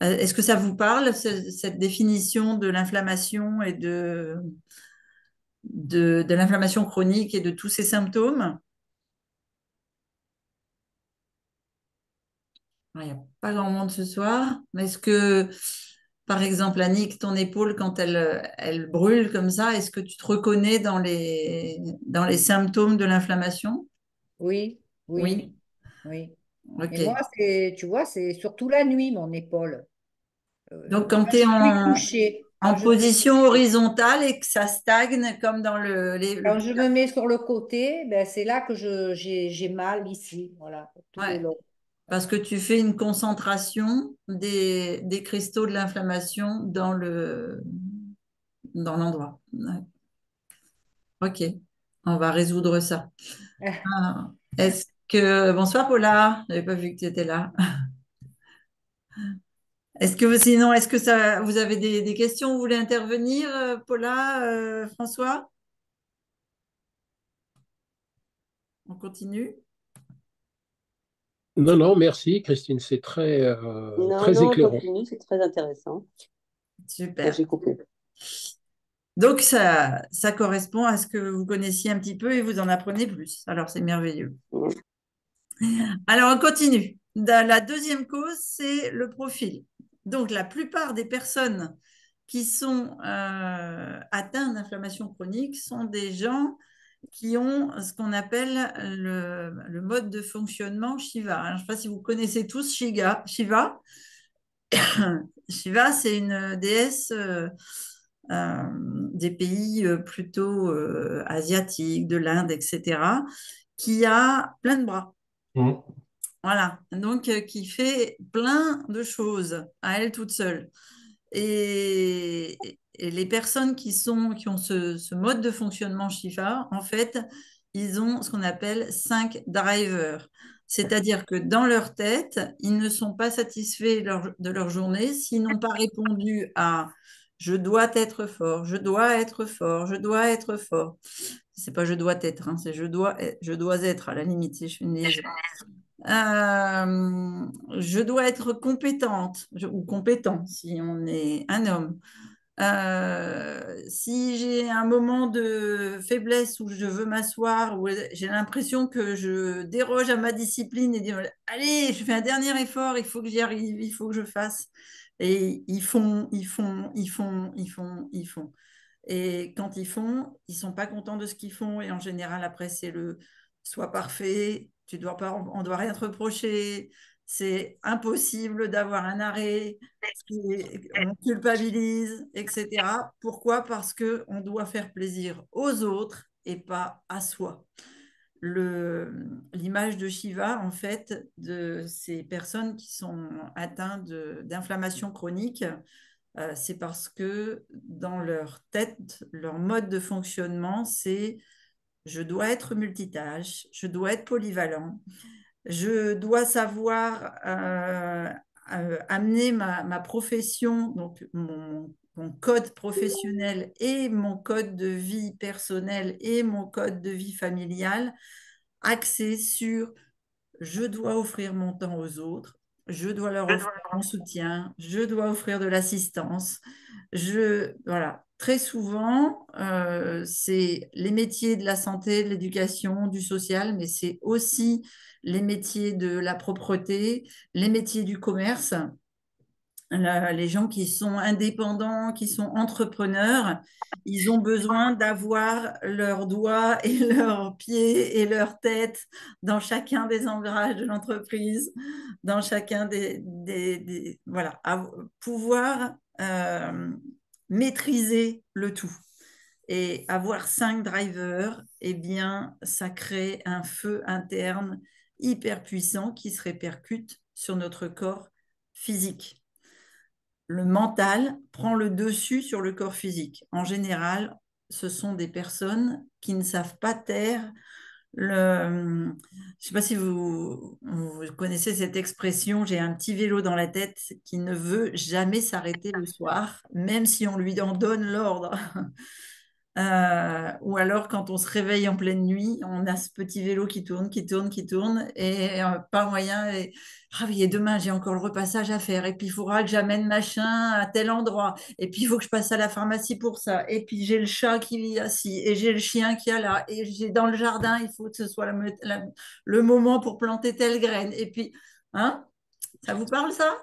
est-ce que ça vous parle, cette définition de l'inflammation et de l'inflammation chronique et de tous ces symptômes? Il n'y a pas grand monde ce soir. Mais est-ce que, par exemple, Annick, ton épaule, quand elle brûle comme ça, est-ce que tu te reconnais dans les symptômes de l'inflammation? Oui, oui, Oui. oui. Et moi, OK. tu vois, c'est surtout la nuit, mon épaule. Donc, quand Quand tu es je me mets couché, en quand je me mets position couché. horizontale et que ça stagne comme dans le Quand je me mets sur le côté, ben, c'est là que j'ai mal ici, voilà, tout le ouais, long. parce que tu fais une concentration des cristaux de l'inflammation dans l'endroit. Ouais. OK. On va résoudre ça. Ah, est-ce que... Bonsoir Paula, je n'avais pas vu que tu étais là. Sinon, est-ce que vous avez des questions? Vous voulez intervenir, Paula, François? On continue? Non, non, merci Christine, c'est Non, très non, on éclairant. continue, c'est très intéressant. Super. J'ai coupé. Donc, ça correspond à ce que vous connaissiez un petit peu et vous en apprenez plus. Alors, c'est merveilleux. Mm. Alors, on continue. La deuxième cause, c'est le profil. Donc, la plupart des personnes qui sont atteintes d'inflammation chronique sont des gens qui ont ce qu'on appelle le mode de fonctionnement Shiva. Je ne sais pas si vous connaissez tous Shiva. Shiva, c'est une déesse des pays plutôt asiatiques, de l'Inde, etc., qui a plein de bras. Mm. Voilà, donc qui fait plein de choses à elle toute seule. Et les personnes qui ont ce mode de fonctionnement Shiva, en fait, ils ont ce qu'on appelle 5 drivers. C'est-à-dire que dans leur tête, ils ne sont pas satisfaits de leur journée s'ils n'ont pas répondu à je dois être fort, je dois être fort, je dois être fort. C'est pas je dois être, hein, c'est je dois être à la limite si je fais une liaison. Je dois être compétente ou compétent si on est un homme. Si j'ai un moment de faiblesse où je veux m'asseoir, où j'ai l'impression que je déroge à ma discipline et dire allez, je fais un dernier effort, il faut que j'y arrive, il faut que je fasse. Et ils font. Et quand ils font, ils sont pas contents de ce qu'ils font. Et en général, après, c'est le sois parfait, tu dois pas, on doit rien te reprocher. C'est impossible d'avoir un arrêt, on culpabilise, etc. Pourquoi? Parce qu'on doit faire plaisir aux autres et pas à soi. L'image de Shiva, en fait, de ces personnes qui sont atteintes d'inflammation chronique, c'est parce que dans leur tête, leur mode de fonctionnement, c'est je dois être multitâche, je dois être polyvalent, je dois savoir amener ma profession, donc mon code professionnel et mon code de vie personnelle et mon code de vie familiale axé sur je dois offrir mon temps aux autres, je dois leur offrir mon soutien, je dois offrir de l'assistance. Voilà. Très souvent, c'est les métiers de la santé, de l'éducation, du social, mais c'est aussi les métiers de la propreté, les métiers du commerce. Les gens qui sont indépendants, qui sont entrepreneurs, ils ont besoin d'avoir leurs doigts et leurs pieds et leur tête dans chacun des engrenages de l'entreprise, dans chacun voilà, pouvoir maîtriser le tout. Et avoir 5 drivers, eh bien, ça crée un feu interne hyper puissant qui se répercute sur notre corps physique. Le mental prend le dessus sur le corps physique. En général, ce sont des personnes qui ne savent pas taire je ne sais pas si vous connaissez cette expression, j'ai un petit vélo dans la tête qui ne veut jamais s'arrêter le soir, même si on lui en donne l'ordre. Ou alors, quand on se réveille en pleine nuit, on a ce petit vélo qui tourne, qui tourne, qui tourne, et pas moyen. Ah oui, et demain, j'ai encore le repassage à faire, et puis il faudra que j'amène machin à tel endroit, et puis il faut que je passe à la pharmacie pour ça, et puis j'ai le chat qui vit assis, et j'ai le chien qui est là, et j'ai dans le jardin, il faut que ce soit le moment pour planter telle graine. Et puis, hein, ça vous parle ça?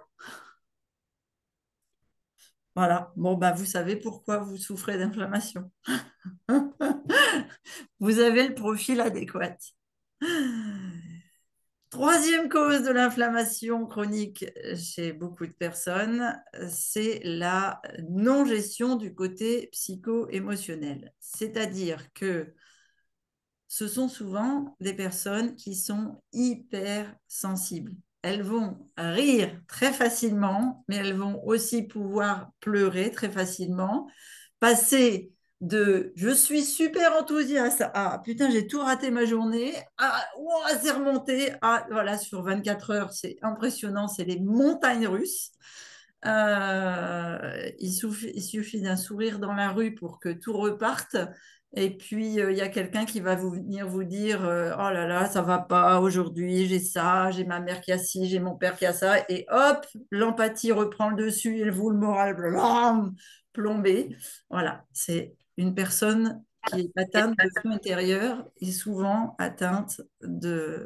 Voilà. Bon, bah, vous savez pourquoi vous souffrez d'inflammation. Vous avez le profil adéquat. Troisième cause de l'inflammation chronique chez beaucoup de personnes, c'est la non-gestion du côté psycho-émotionnel. C'est-à-dire que ce sont souvent des personnes qui sont hyper sensibles. Elles vont rire très facilement, mais elles vont aussi pouvoir pleurer très facilement, passer de je suis super enthousiaste à putain, j'ai tout raté ma journée, à ouah, c'est remonté, à voilà, sur 24 heures, c'est impressionnant, c'est les montagnes russes. Il suffit d'un sourire dans la rue pour que tout reparte. Et puis, il y a quelqu'un qui va venir vous dire oh là là, ça va pas aujourd'hui, j'ai ça, j'ai ma mère qui a ci, j'ai mon père qui a ça. Et hop, l'empathie reprend le dessus et vous, le moral blam, plombé. Voilà, c'est une personne qui est atteinte de feu intérieur et souvent atteinte des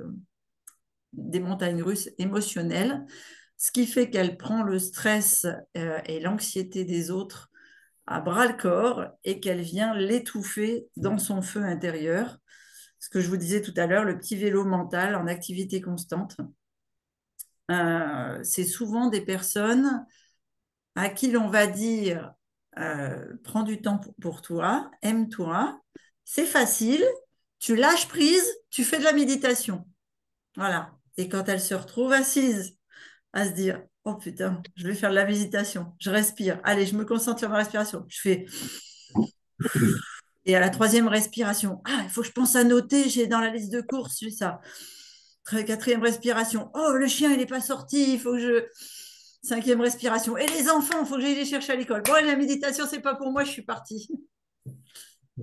montagnes russes émotionnelles, ce qui fait qu'elle prend le stress et l'anxiété des autres à bras le corps et qu'elle vient l'étouffer dans son feu intérieur. Ce que je vous disais tout à l'heure, le petit vélo mental en activité constante. C'est souvent des personnes à qui l'on va dire prends du temps pour toi, aime-toi, c'est facile, tu lâches prise, tu fais de la méditation. Voilà. Et quand elle se retrouve assise à se dire, oh putain, je vais faire de la méditation, je respire, allez, je me concentre sur ma respiration, je fais... Et à la troisième respiration, ah, il faut que je pense à noter, j'ai dans la liste de courses, j'ai ça. Quatrième respiration, oh, le chien, il n'est pas sorti, il faut que je... Cinquième respiration, et les enfants, il faut que j'aille les chercher à l'école. Bon, la méditation, c'est pas pour moi, je suis partie.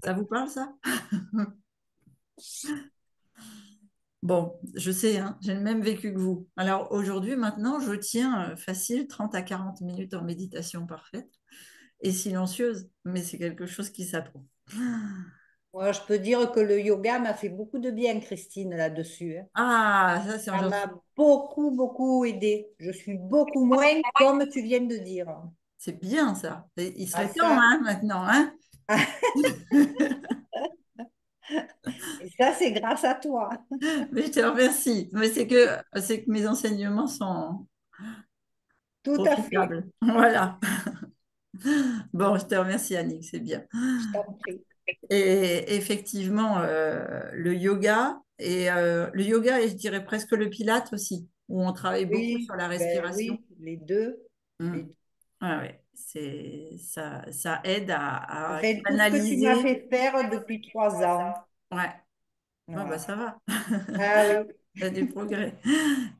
Ça vous parle, ça? Bon, je sais, hein, j'ai le même vécu que vous. Alors aujourd'hui, maintenant, je tiens facile 30 à 40 minutes en méditation parfaite et silencieuse, mais c'est quelque chose qui s'apprend. Moi, je peux dire que le yoga m'a fait beaucoup de bien, Christine, là-dessus, hein. Ah, ça, c'est un Ça genre... m'a beaucoup, beaucoup aidé. Je suis beaucoup moins comme tu viens de dire. C'est bien, ça. Et il Ah, serait temps, ça, hein, maintenant, hein? et ça, c'est grâce à toi. Mais je te remercie. Mais c'est que mes enseignements sont Tout à fait. profitables. Voilà. Bon, je te remercie, Annick, c'est bien. Je t'en prie. Et effectivement, le yoga et je dirais presque le pilate aussi, où on travaille beaucoup sur Oui, la ben respiration. oui, les deux. Mm. Les deux. Ouais, ouais. Ça aide à Enfin, tout ce que tu m'as canaliser. fait faire depuis 3 ans. Ouais, bon, bah, Voilà. ça va. Ah oui. Il y a du progrès.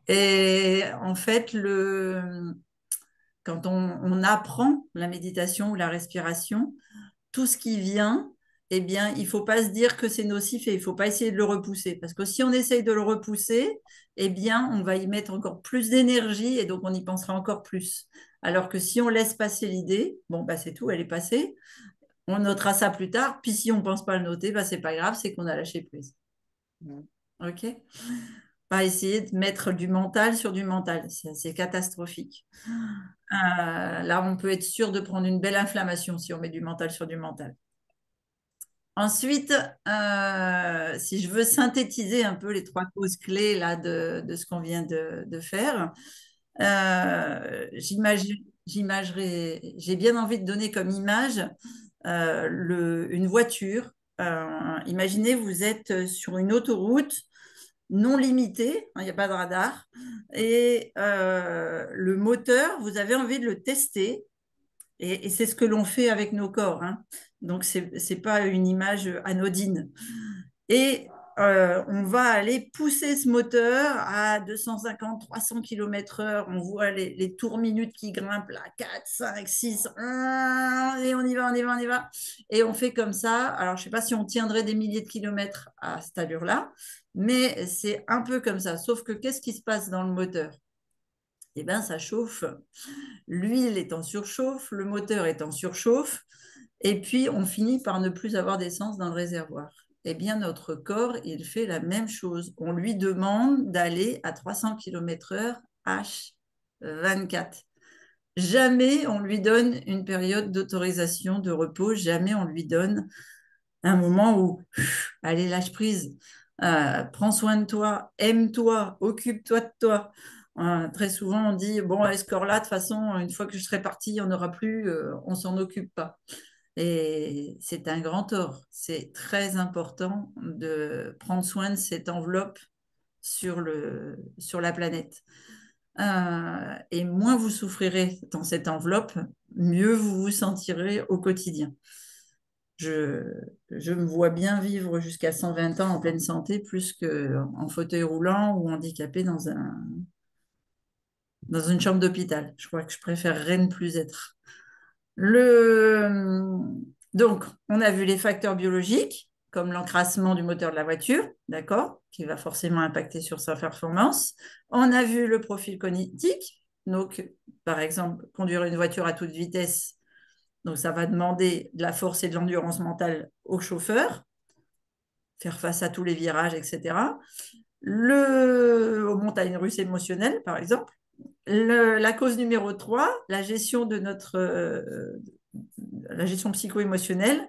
Et en fait, quand on apprend la méditation ou la respiration, tout ce qui vient, eh bien, il ne faut pas se dire que c'est nocif et il ne faut pas essayer de le repousser. Parce que si on essaye de le repousser, eh bien, on va y mettre encore plus d'énergie et donc on y pensera encore plus. Alors que si on laisse passer l'idée, bon, bah, c'est tout, elle est passée. On notera ça plus tard. Puis si on ne pense pas le noter, bah, c'est pas grave, c'est qu'on a lâché prise. OK? Pas essayer de mettre du mental sur du mental. C'est catastrophique. Là, on peut être sûr de prendre une belle inflammation si on met du mental sur du mental. Ensuite, si je veux synthétiser un peu les trois causes clés là, de ce qu'on vient de faire, j'ai bien envie de donner comme image une voiture. Imaginez, vous êtes sur une autoroute non limitée, hein, il n'y a pas de radar, et le moteur, vous avez envie de le tester, et c'est ce que l'on fait avec nos corps, hein. Donc, ce n'est pas une image anodine. Et on va aller pousser ce moteur à 250, 300 km/h. On voit les tours minutes qui grimpent là, 4, 5, 6, et on y va, on y va, on y va. Et on fait comme ça. Alors, je ne sais pas si on tiendrait des milliers de kilomètres à cette allure-là, mais c'est un peu comme ça. Sauf que qu'est-ce qui se passe dans le moteur? Eh bien, ça chauffe. L'huile est en surchauffe, le moteur est en surchauffe, et puis on finit par ne plus avoir d'essence dans le réservoir. Eh bien, notre corps, il fait la même chose. On lui demande d'aller à 300 km/h H24. Jamais on lui donne une période d'autorisation de repos, jamais on lui donne un moment où, allez, lâche prise, prends soin de toi, aime-toi, occupe-toi de toi. Très souvent, on dit, bon, les scores là, de toute façon, une fois que je serai parti, il n'y en aura plus, on ne s'en occupe pas. Et c'est un grand tort. C'est très important de prendre soin de cette enveloppe sur la planète. Et moins vous souffrirez dans cette enveloppe, mieux vous vous sentirez au quotidien. Je me vois bien vivre jusqu'à 120 ans en pleine santé, plus qu'en fauteuil roulant ou handicapé dans une chambre d'hôpital. Je crois que je préférerais ne plus être. Donc, on a vu les facteurs biologiques, comme l'encrassement du moteur de la voiture, d'accord, qui va forcément impacter sur sa performance. On a vu le profil cognitif, donc, par exemple, conduire une voiture à toute vitesse. Donc, ça va demander de la force et de l'endurance mentale au chauffeur, faire face à tous les virages, etc. Aux montagnes russes émotionnelles, par exemple. La cause numéro 3, la gestion la gestion psycho-émotionnelle.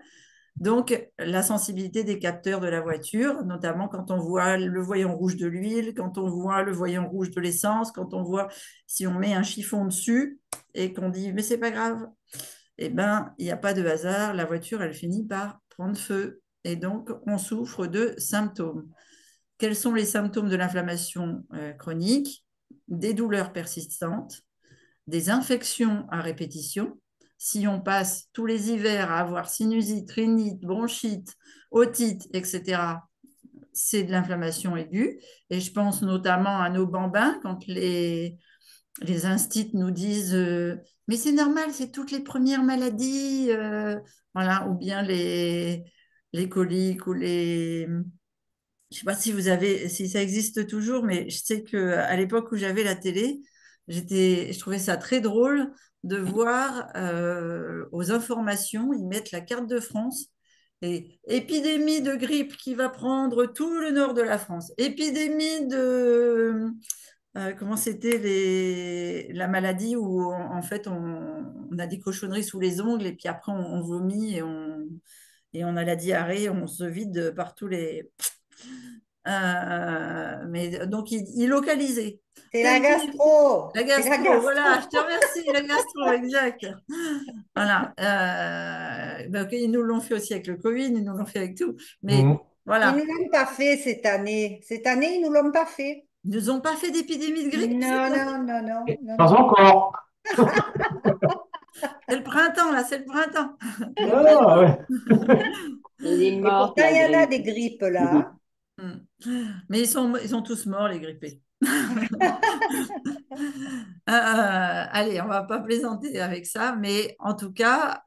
Donc, la sensibilité des capteurs de la voiture, notamment quand on voit le voyant rouge de l'huile, quand on voit le voyant rouge de l'essence, quand on voit si on met un chiffon dessus et qu'on dit mais c'est pas grave. eh ben, il n'y a pas de hasard, la voiture, elle finit par prendre feu. Et donc, on souffre de symptômes. Quels sont les symptômes de l'inflammation chronique? Des douleurs persistantes, des infections à répétition. Si on passe tous les hivers à avoir sinusite, rhinite, bronchite, otite, etc., c'est de l'inflammation aiguë. Et je pense notamment à nos bambins, quand les instits nous disent mais c'est normal, c'est toutes les premières maladies, voilà, ou bien les coliques ou les. Je ne sais pas si si ça existe toujours, mais je sais qu'à l'époque où j'avais la télé, je trouvais ça très drôle de voir aux informations, ils mettent la carte de France et épidémie de grippe qui va prendre tout le nord de la France, épidémie de comment c'était la maladie où en fait on a des cochonneries sous les ongles et puis après on vomit et on a la diarrhée, on se vide par tous les. Mais donc il localisait. C'est la Tel grippe, gastro. la C'est la gastro, voilà, je gastro. te remercie, la gastro, exact. Voilà. Donc, ils nous l'ont fait aussi avec le Covid, ils nous l'ont fait avec tout. Mais Mhm. Ils voilà, ne nous l'ont pas fait cette année. Cette année, ils ne nous l'ont pas fait. ils nous ont pas fait d'épidémie de grippe cette Non, année. non, non, non, non, Pas non. encore. C'est le printemps, là, c'est le printemps. Ah, ouais. Elle est Et morte, pourtant, la il y en a grippe. des grippes là. Hmm. Mais ils sont tous morts, les grippés. Allez, on va pas plaisanter avec ça, mais en tout cas,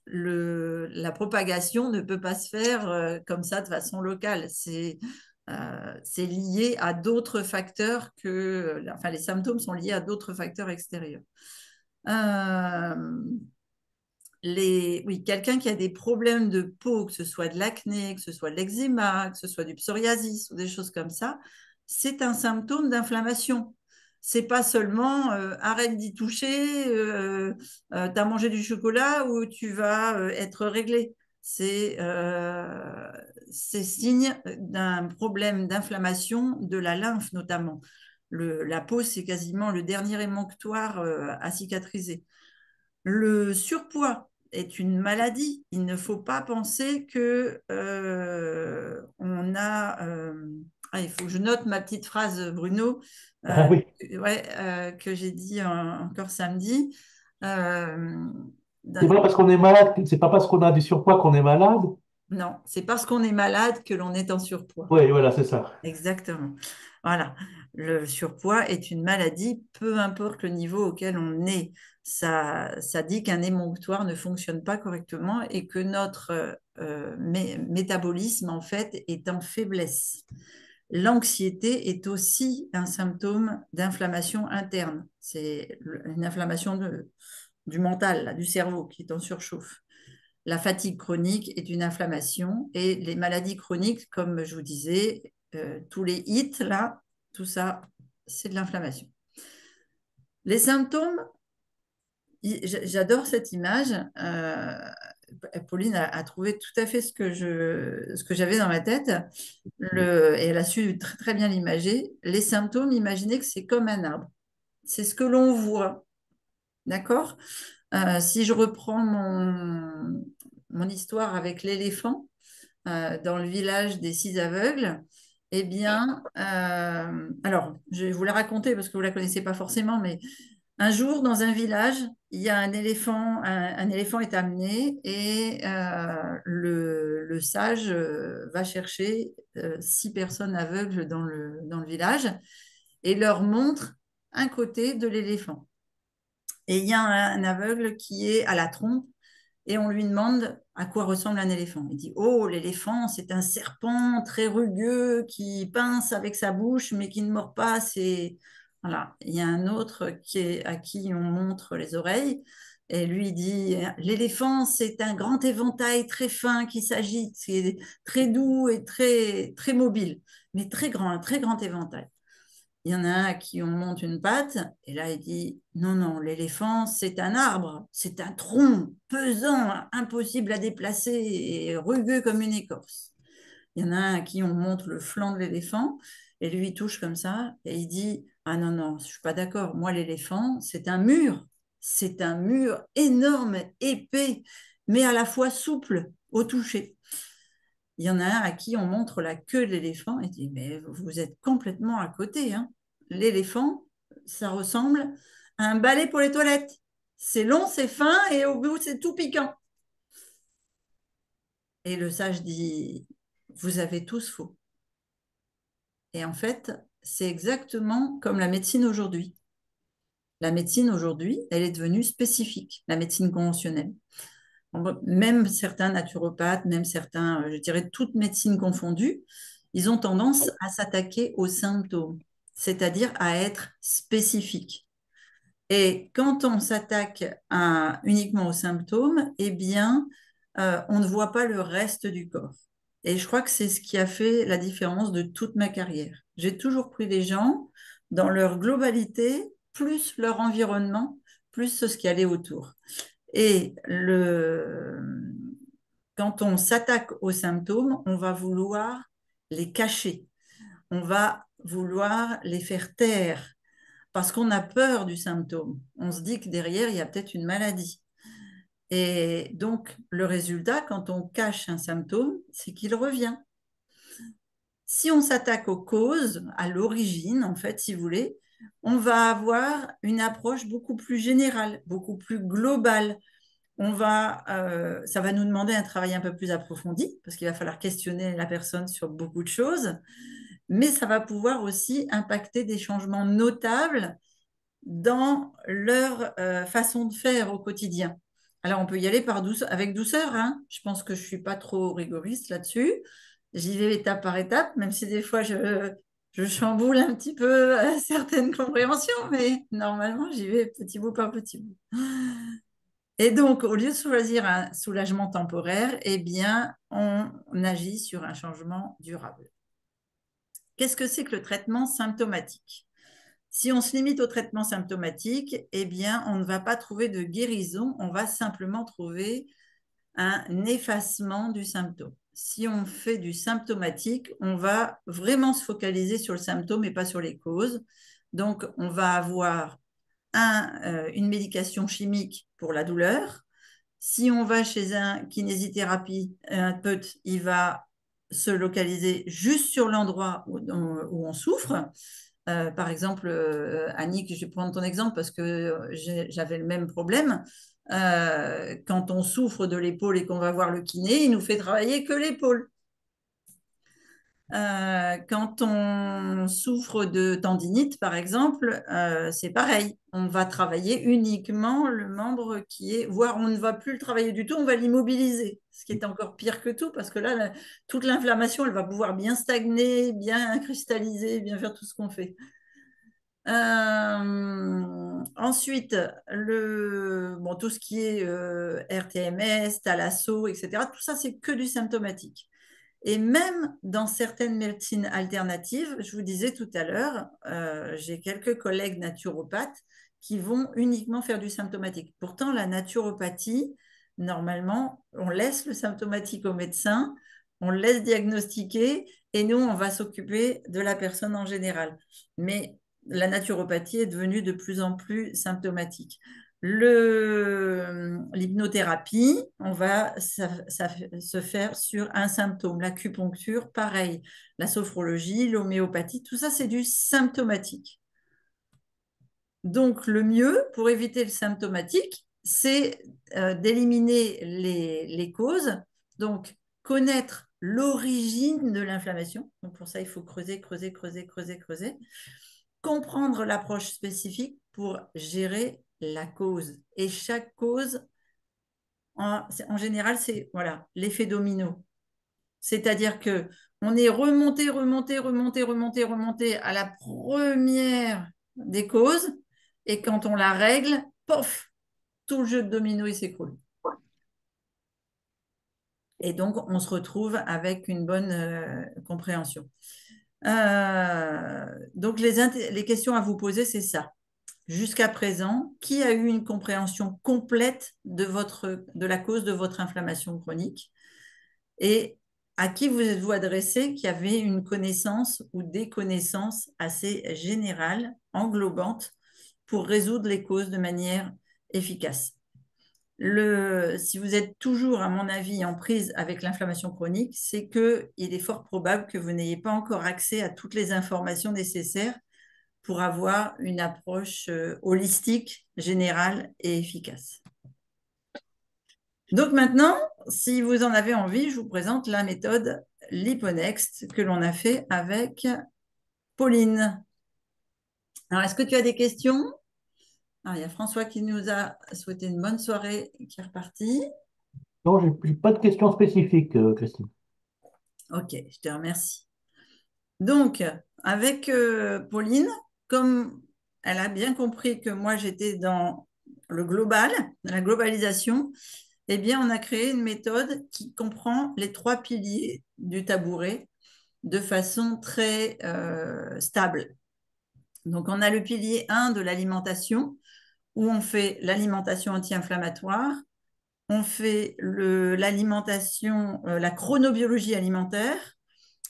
la propagation ne peut pas se faire comme ça de façon locale. C'est lié à d'autres facteurs enfin, les symptômes sont liés à d'autres facteurs extérieurs. Euh, oui, quelqu'un qui a des problèmes de peau, que ce soit de l'acné, que ce soit de l'eczéma, que ce soit du psoriasis ou des choses comme ça, c'est un symptôme d'inflammation. C'est pas seulement arrête d'y toucher, tu as mangé du chocolat ou tu vas être réglé. C'est signe d'un problème d'inflammation de la lymphe notamment. La peau, c'est quasiment le dernier émonctoire à cicatriser. Le surpoids est une maladie. Il ne faut pas penser que on a. Il faut que je note ma petite phrase, Bruno, Ah oui. ouais, que j'ai dit encore samedi. Euh, C'est pas parce qu'on est malade, c'est pas parce qu'on a du surpoids qu'on est malade. non, c'est parce qu'on est malade que l'on est en surpoids. Oui, voilà, c'est ça. Exactement. Voilà. Le surpoids est une maladie, peu importe le niveau auquel on est. Ça dit qu'un émonctoire ne fonctionne pas correctement et que notre métabolisme, en fait, est en faiblesse. L'anxiété est aussi un symptôme d'inflammation interne. C'est une inflammation du mental, là, du cerveau qui est en surchauffe. La fatigue chronique est une inflammation et les maladies chroniques, comme je vous disais, tous les hits, là, tout ça, c'est de l'inflammation. Les symptômes, j'adore cette image. Pauline a trouvé tout à fait ce que j'avais dans ma tête et elle a su très, très bien l'imager. Les symptômes, imaginez que c'est comme un arbre. C'est ce que l'on voit. D'accord? Si je reprends mon histoire avec l'éléphant dans le village des six aveugles, eh bien, alors, je vais vous la raconter parce que vous ne la connaissez pas forcément, mais un jour, dans un village, il y a un éléphant, un éléphant est amené et le sage va chercher six personnes aveugles dans le village et leur montre un côté de l'éléphant. Et il y a un aveugle qui est à la trompe et on lui demande à quoi ressemble un éléphant. Il dit, oh, l'éléphant, c'est un serpent très rugueux qui pince avec sa bouche mais qui ne mord pas. Voilà. Il y a un autre à qui on montre les oreilles et lui dit, l'éléphant, c'est un grand éventail très fin qui s'agite, c'est très doux et très, très mobile, mais un très grand éventail. Il y en a un à qui on monte une patte, et là il dit non, non, l'éléphant c'est un arbre, c'est un tronc pesant, impossible à déplacer et rugueux comme une écorce. Il y en a un à qui on montre le flanc de l'éléphant, et lui il touche comme ça, et il dit ah non, non, je ne suis pas d'accord, moi l'éléphant c'est un mur, c'est un mur énorme, épais, mais à la fois souple au toucher. Il y en a un à qui on montre la queue de l'éléphant et dit, mais vous êtes complètement à côté, hein. L'éléphant, ça ressemble à un balai pour les toilettes. C'est long, c'est fin et au bout, c'est tout piquant. Et le sage dit, vous avez tous faux. Et en fait, c'est exactement comme la médecine aujourd'hui. La médecine aujourd'hui, elle est devenue spécifique, la médecine conventionnelle. Même certains naturopathes, même certains, je dirais, toute médecine confondue, ils ont tendance à s'attaquer aux symptômes, c'est-à-dire à être spécifiques. Et quand on s'attaque uniquement aux symptômes, eh bien, on ne voit pas le reste du corps. Et je crois que c'est ce qui a fait la différence de toute ma carrière. J'ai toujours pris les gens dans leur globalité, plus leur environnement, plus ce qui allait autour. Et quand on s'attaque aux symptômes, on va vouloir les cacher, on va vouloir les faire taire, parce qu'on a peur du symptôme. On se dit que derrière, il y a peut-être une maladie. Et donc, le résultat, quand on cache un symptôme, c'est qu'il revient. Si on s'attaque aux causes, à l'origine, en fait, si vous voulez, on va avoir une approche beaucoup plus générale, beaucoup plus globale. Ça va nous demander un travail un peu plus approfondi, parce qu'il va falloir questionner la personne sur beaucoup de choses, mais ça va pouvoir aussi impacter des changements notables dans leur façon de faire au quotidien. Alors, on peut y aller avec douceur, hein. Je pense que je ne suis pas trop rigoriste là-dessus. J'y vais étape par étape, même si des fois je chamboule un petit peu certaines compréhensions, mais normalement, j'y vais petit bout par petit bout. Et donc, au lieu de choisir un soulagement temporaire, eh bien, on agit sur un changement durable. Qu'est-ce que c'est que le traitement symptomatique? Si on se limite au traitement symptomatique, eh bien, on ne va pas trouver de guérison, on va simplement trouver un effacement du symptôme. Si on fait du symptomatique, on va vraiment se focaliser sur le symptôme et pas sur les causes. Donc, on va avoir une médication chimique pour la douleur. Si on va chez un kinésithérapeute, il va se localiser juste sur l'endroit où on souffre. Par exemple, Annick, je vais prendre ton exemple parce que j'avais le même problème. Quand on souffre de l'épaule et qu'on va voir le kiné, il nous fait travailler que l'épaule. Quand on souffre de tendinite, par exemple, c'est pareil. On va travailler uniquement le membre voire on ne va plus le travailler du tout, on va l'immobiliser, ce qui est encore pire que tout, parce que là, toute l'inflammation, elle va pouvoir bien stagner, bien cristalliser, bien faire tout ce qu'on fait. Ensuite, tout ce qui est RTMS, thalasso, etc., tout ça, c'est que du symptomatique. Et même dans certaines médecines alternatives, je vous disais tout à l'heure, j'ai quelques collègues naturopathes qui vont uniquement faire du symptomatique. Pourtant, la naturopathie, normalement, on laisse le symptomatique au médecin, on le laisse diagnostiquer et nous, on va s'occuper de la personne en général. Mais la naturopathie est devenue de plus en plus symptomatique. L'hypnothérapie, on va se faire sur un symptôme. L'acupuncture, pareil. La sophrologie, l'homéopathie, tout ça, c'est du symptomatique. Donc, le mieux pour éviter le symptomatique, c'est d'éliminer les causes. Donc, connaître l'origine de l'inflammation. Donc, pour ça, il faut creuser. Comprendre l'approche spécifique pour gérer la cause. Et chaque cause, en général, c'est voilà, l'effet domino. C'est-à-dire que on est remonté à la première des causes, et quand on la règle, pof, tout le jeu de domino, il s'écroule. Et donc, on se retrouve avec une bonne compréhension. Donc, les questions à vous poser, c'est ça. Jusqu'à présent, qui a eu une compréhension complète de la cause de votre inflammation chronique et à qui vous êtes-vous adressé qui avait une connaissance ou des connaissances assez générales, englobantes, pour résoudre les causes de manière efficace. Si vous êtes toujours, à mon avis, en prise avec l'inflammation chronique, c'est qu'il est fort probable que vous n'ayez pas encore accès à toutes les informations nécessaires pour avoir une approche holistique, générale et efficace. Donc maintenant, si vous en avez envie, je vous présente la méthode Liponext que l'on a fait avec Pauline. Alors, est-ce que tu as des questions? Il y a François qui nous a souhaité une bonne soirée et qui est reparti. Non, j'ai pas de questions spécifiques, Christine. Ok, je te remercie. Donc, avec Pauline, comme elle a bien compris que moi j'étais dans le global, la globalisation, eh bien, on a créé une méthode qui comprend les 3 piliers du tabouret de façon très stable. Donc, on a le pilier 1 de l'alimentation, où on fait l'alimentation anti-inflammatoire, on fait l'alimentation, la chronobiologie alimentaire,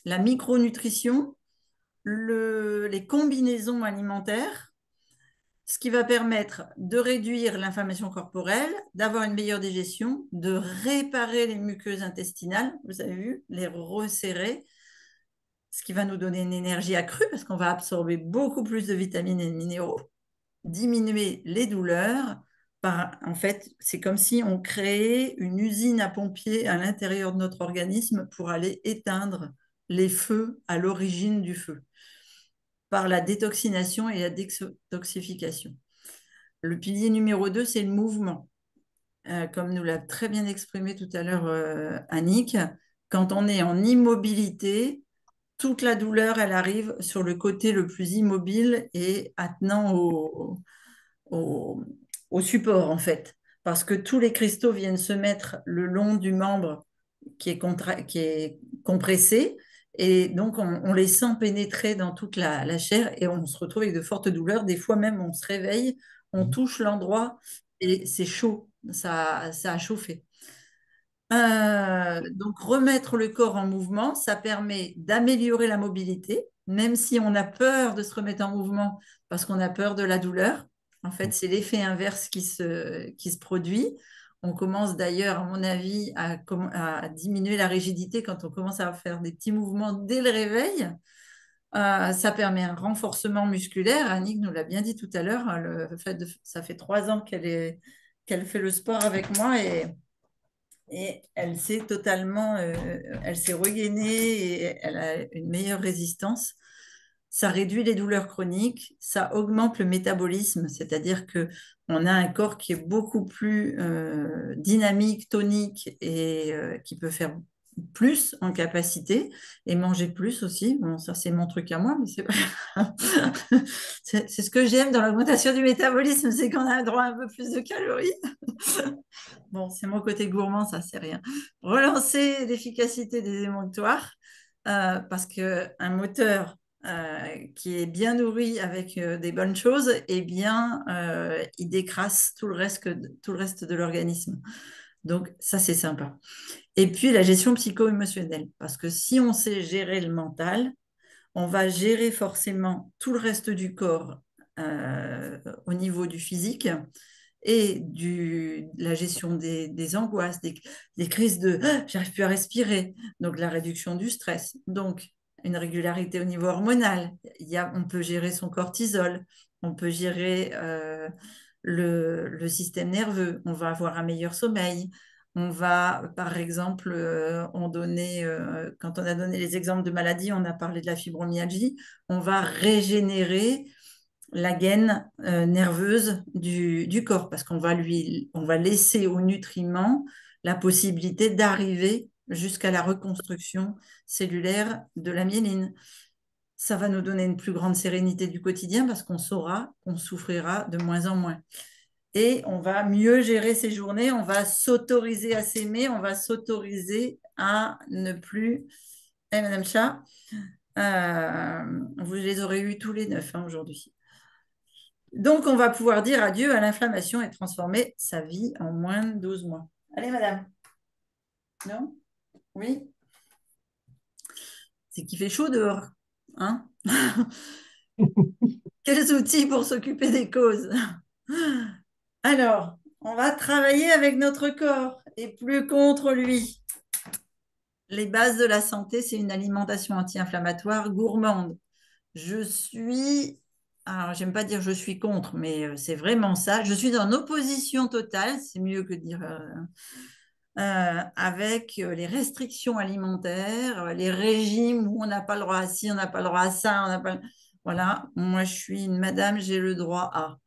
la micronutrition, les combinaisons alimentaires, ce qui va permettre de réduire l'inflammation corporelle, d'avoir une meilleure digestion, de réparer les muqueuses intestinales, vous avez vu, les resserrer, ce qui va nous donner une énergie accrue parce qu'on va absorber beaucoup plus de vitamines et de minéraux, diminuer les douleurs. En fait, c'est comme si on créait une usine à pompiers à l'intérieur de notre organisme pour aller éteindre les feux à l'origine du feu, par la détoxination et la détoxification. Le pilier numéro 2, c'est le mouvement. Comme nous l'a très bien exprimé tout à l'heure Annick, quand on est en immobilité, toute la douleur, elle arrive sur le côté le plus immobile et attenant au support, en fait. Parce que tous les cristaux viennent se mettre le long du membre qui est compressé. Et donc, on les sent pénétrer dans toute la chair et on se retrouve avec de fortes douleurs. Des fois même, on se réveille, on touche l'endroit et c'est chaud. Ça a chauffé. Donc, remettre le corps en mouvement, ça permet d'améliorer la mobilité, même si on a peur de se remettre en mouvement parce qu'on a peur de la douleur. En fait, c'est l'effet inverse qui se produit. On commence d'ailleurs, à mon avis, à diminuer la rigidité quand on commence à faire des petits mouvements dès le réveil. Ça permet un renforcement musculaire. Annick nous l'a bien dit tout à l'heure. Ça fait 3 ans qu'elle fait le sport avec moi et elle elle s'est regainée et elle a une meilleure résistance. Ça réduit les douleurs chroniques, ça augmente le métabolisme, c'est-à-dire que on a un corps qui est beaucoup plus dynamique, tonique et qui peut faire plus en capacité et manger plus aussi. Bon, ça c'est mon truc à moi, mais c'est ce que j'aime dans l'augmentation du métabolisme, c'est qu'on a droit à un peu plus de calories. Bon, c'est mon côté gourmand, ça, c'est rien. Relancer l'efficacité des émonctoires, parce qu'un moteur qui est bien nourri avec des bonnes choses, eh bien, il décrasse tout le reste de l'organisme. Donc, ça, c'est sympa. Et puis, la gestion psycho-émotionnelle, parce que si on sait gérer le mental, on va gérer forcément tout le reste du corps au niveau du physique et la gestion des angoisses, des crises de j'arrive plus à respirer, donc la réduction du stress, donc une régularité au niveau hormonal. On peut gérer son cortisol, on peut gérer le système nerveux, on va avoir un meilleur sommeil. On va, par exemple, quand on a donné les exemples de maladies, on a parlé de la fibromyalgie, on va régénérer la gaine nerveuse du corps parce on va laisser aux nutriments la possibilité d'arriver jusqu'à la reconstruction cellulaire de la myéline. Ça va nous donner une plus grande sérénité du quotidien parce qu'on saura qu'on souffrira de moins en moins. Et on va mieux gérer ses journées, on va s'autoriser à s'aimer, on va s'autoriser à ne plus... Madame Chat, vous les aurez eus tous les 9 aujourd'hui. Donc, on va pouvoir dire adieu à l'inflammation et transformer sa vie en moins de 12 mois. Allez, madame. Non? Oui? C'est qu'il fait chaud dehors. Hein? Quels outils pour s'occuper des causes? Alors, on va travailler avec notre corps et plus contre lui. Les bases de la santé, c'est une alimentation anti-inflammatoire gourmande. Je suis, alors j'aime pas dire je suis contre, mais c'est vraiment ça. Je suis en opposition totale, c'est mieux que dire avec les restrictions alimentaires, les régimes où on n'a pas le droit à ci, on n'a pas le droit à ça, on n'a pas. Voilà, moi je suis une madame, j'ai le droit à.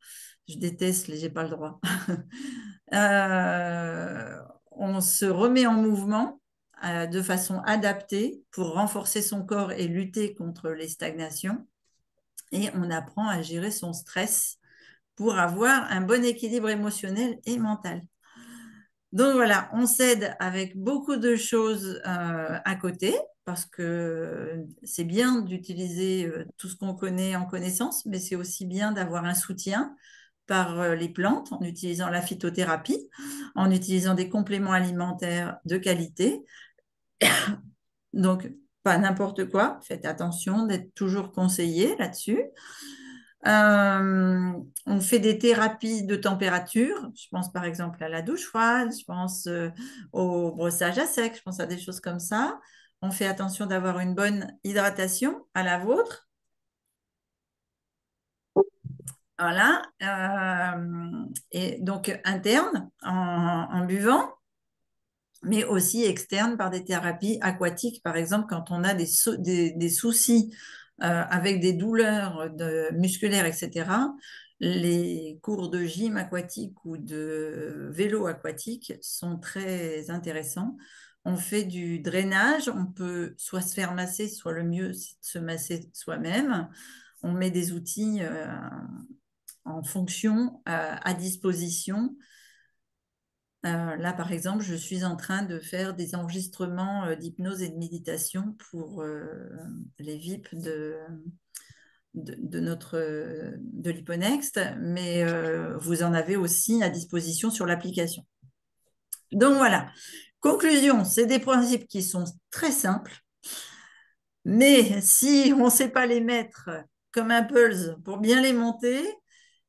Je déteste les j'ai pas le droit. Euh, on se remet en mouvement de façon adaptée pour renforcer son corps et lutter contre les stagnations. Et on apprend à gérer son stress pour avoir un bon équilibre émotionnel et mental. Donc voilà, on s'aide avec beaucoup de choses à côté parce que c'est bien d'utiliser tout ce qu'on connaît en connaissance, mais c'est aussi bien d'avoir un soutien par les plantes en utilisant la phytothérapie, en utilisant des compléments alimentaires de qualité. Donc, pas n'importe quoi, faites attention d'être toujours conseillé là-dessus. On fait des thérapies de température. Je pense par exemple à la douche froide, je pense au brossage à sec, je pense à des choses comme ça. On fait attention d'avoir une bonne hydratation à la vôtre. Voilà. Et donc interne en buvant, mais aussi externe par des thérapies aquatiques, par exemple, quand on a des soucis avec des douleurs musculaires, etc. Les cours de gym aquatique ou de vélo aquatique sont très intéressants. On fait du drainage, on peut soit se faire masser, soit le mieux, c'est de se masser soi-même. On met des outils en fonction à disposition. Là, par exemple, je suis en train de faire des enregistrements d'hypnose et de méditation pour les VIP de l'Hyponext, mais vous en avez aussi à disposition sur l'application. Donc voilà, conclusion, c'est des principes qui sont très simples, mais si on ne sait pas les mettre comme un pulse pour bien les monter,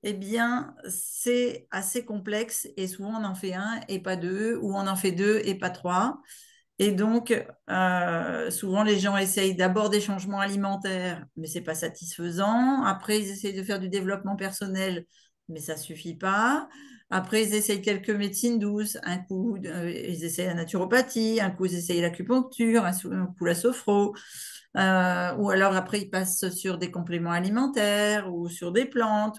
eh bien, c'est assez complexe et souvent on en fait un et pas deux, ou on en fait deux et pas trois. Et donc, souvent les gens essayent d'abord des changements alimentaires, mais ce n'est pas satisfaisant. Après, ils essayent de faire du développement personnel, mais ça ne suffit pas. Après, ils essayent quelques médecines douces. Un coup, ils essayent la naturopathie, un coup, ils essayent l'acupuncture, un coup, la sophro. Ou alors après, ils passent sur des compléments alimentaires ou sur des plantes.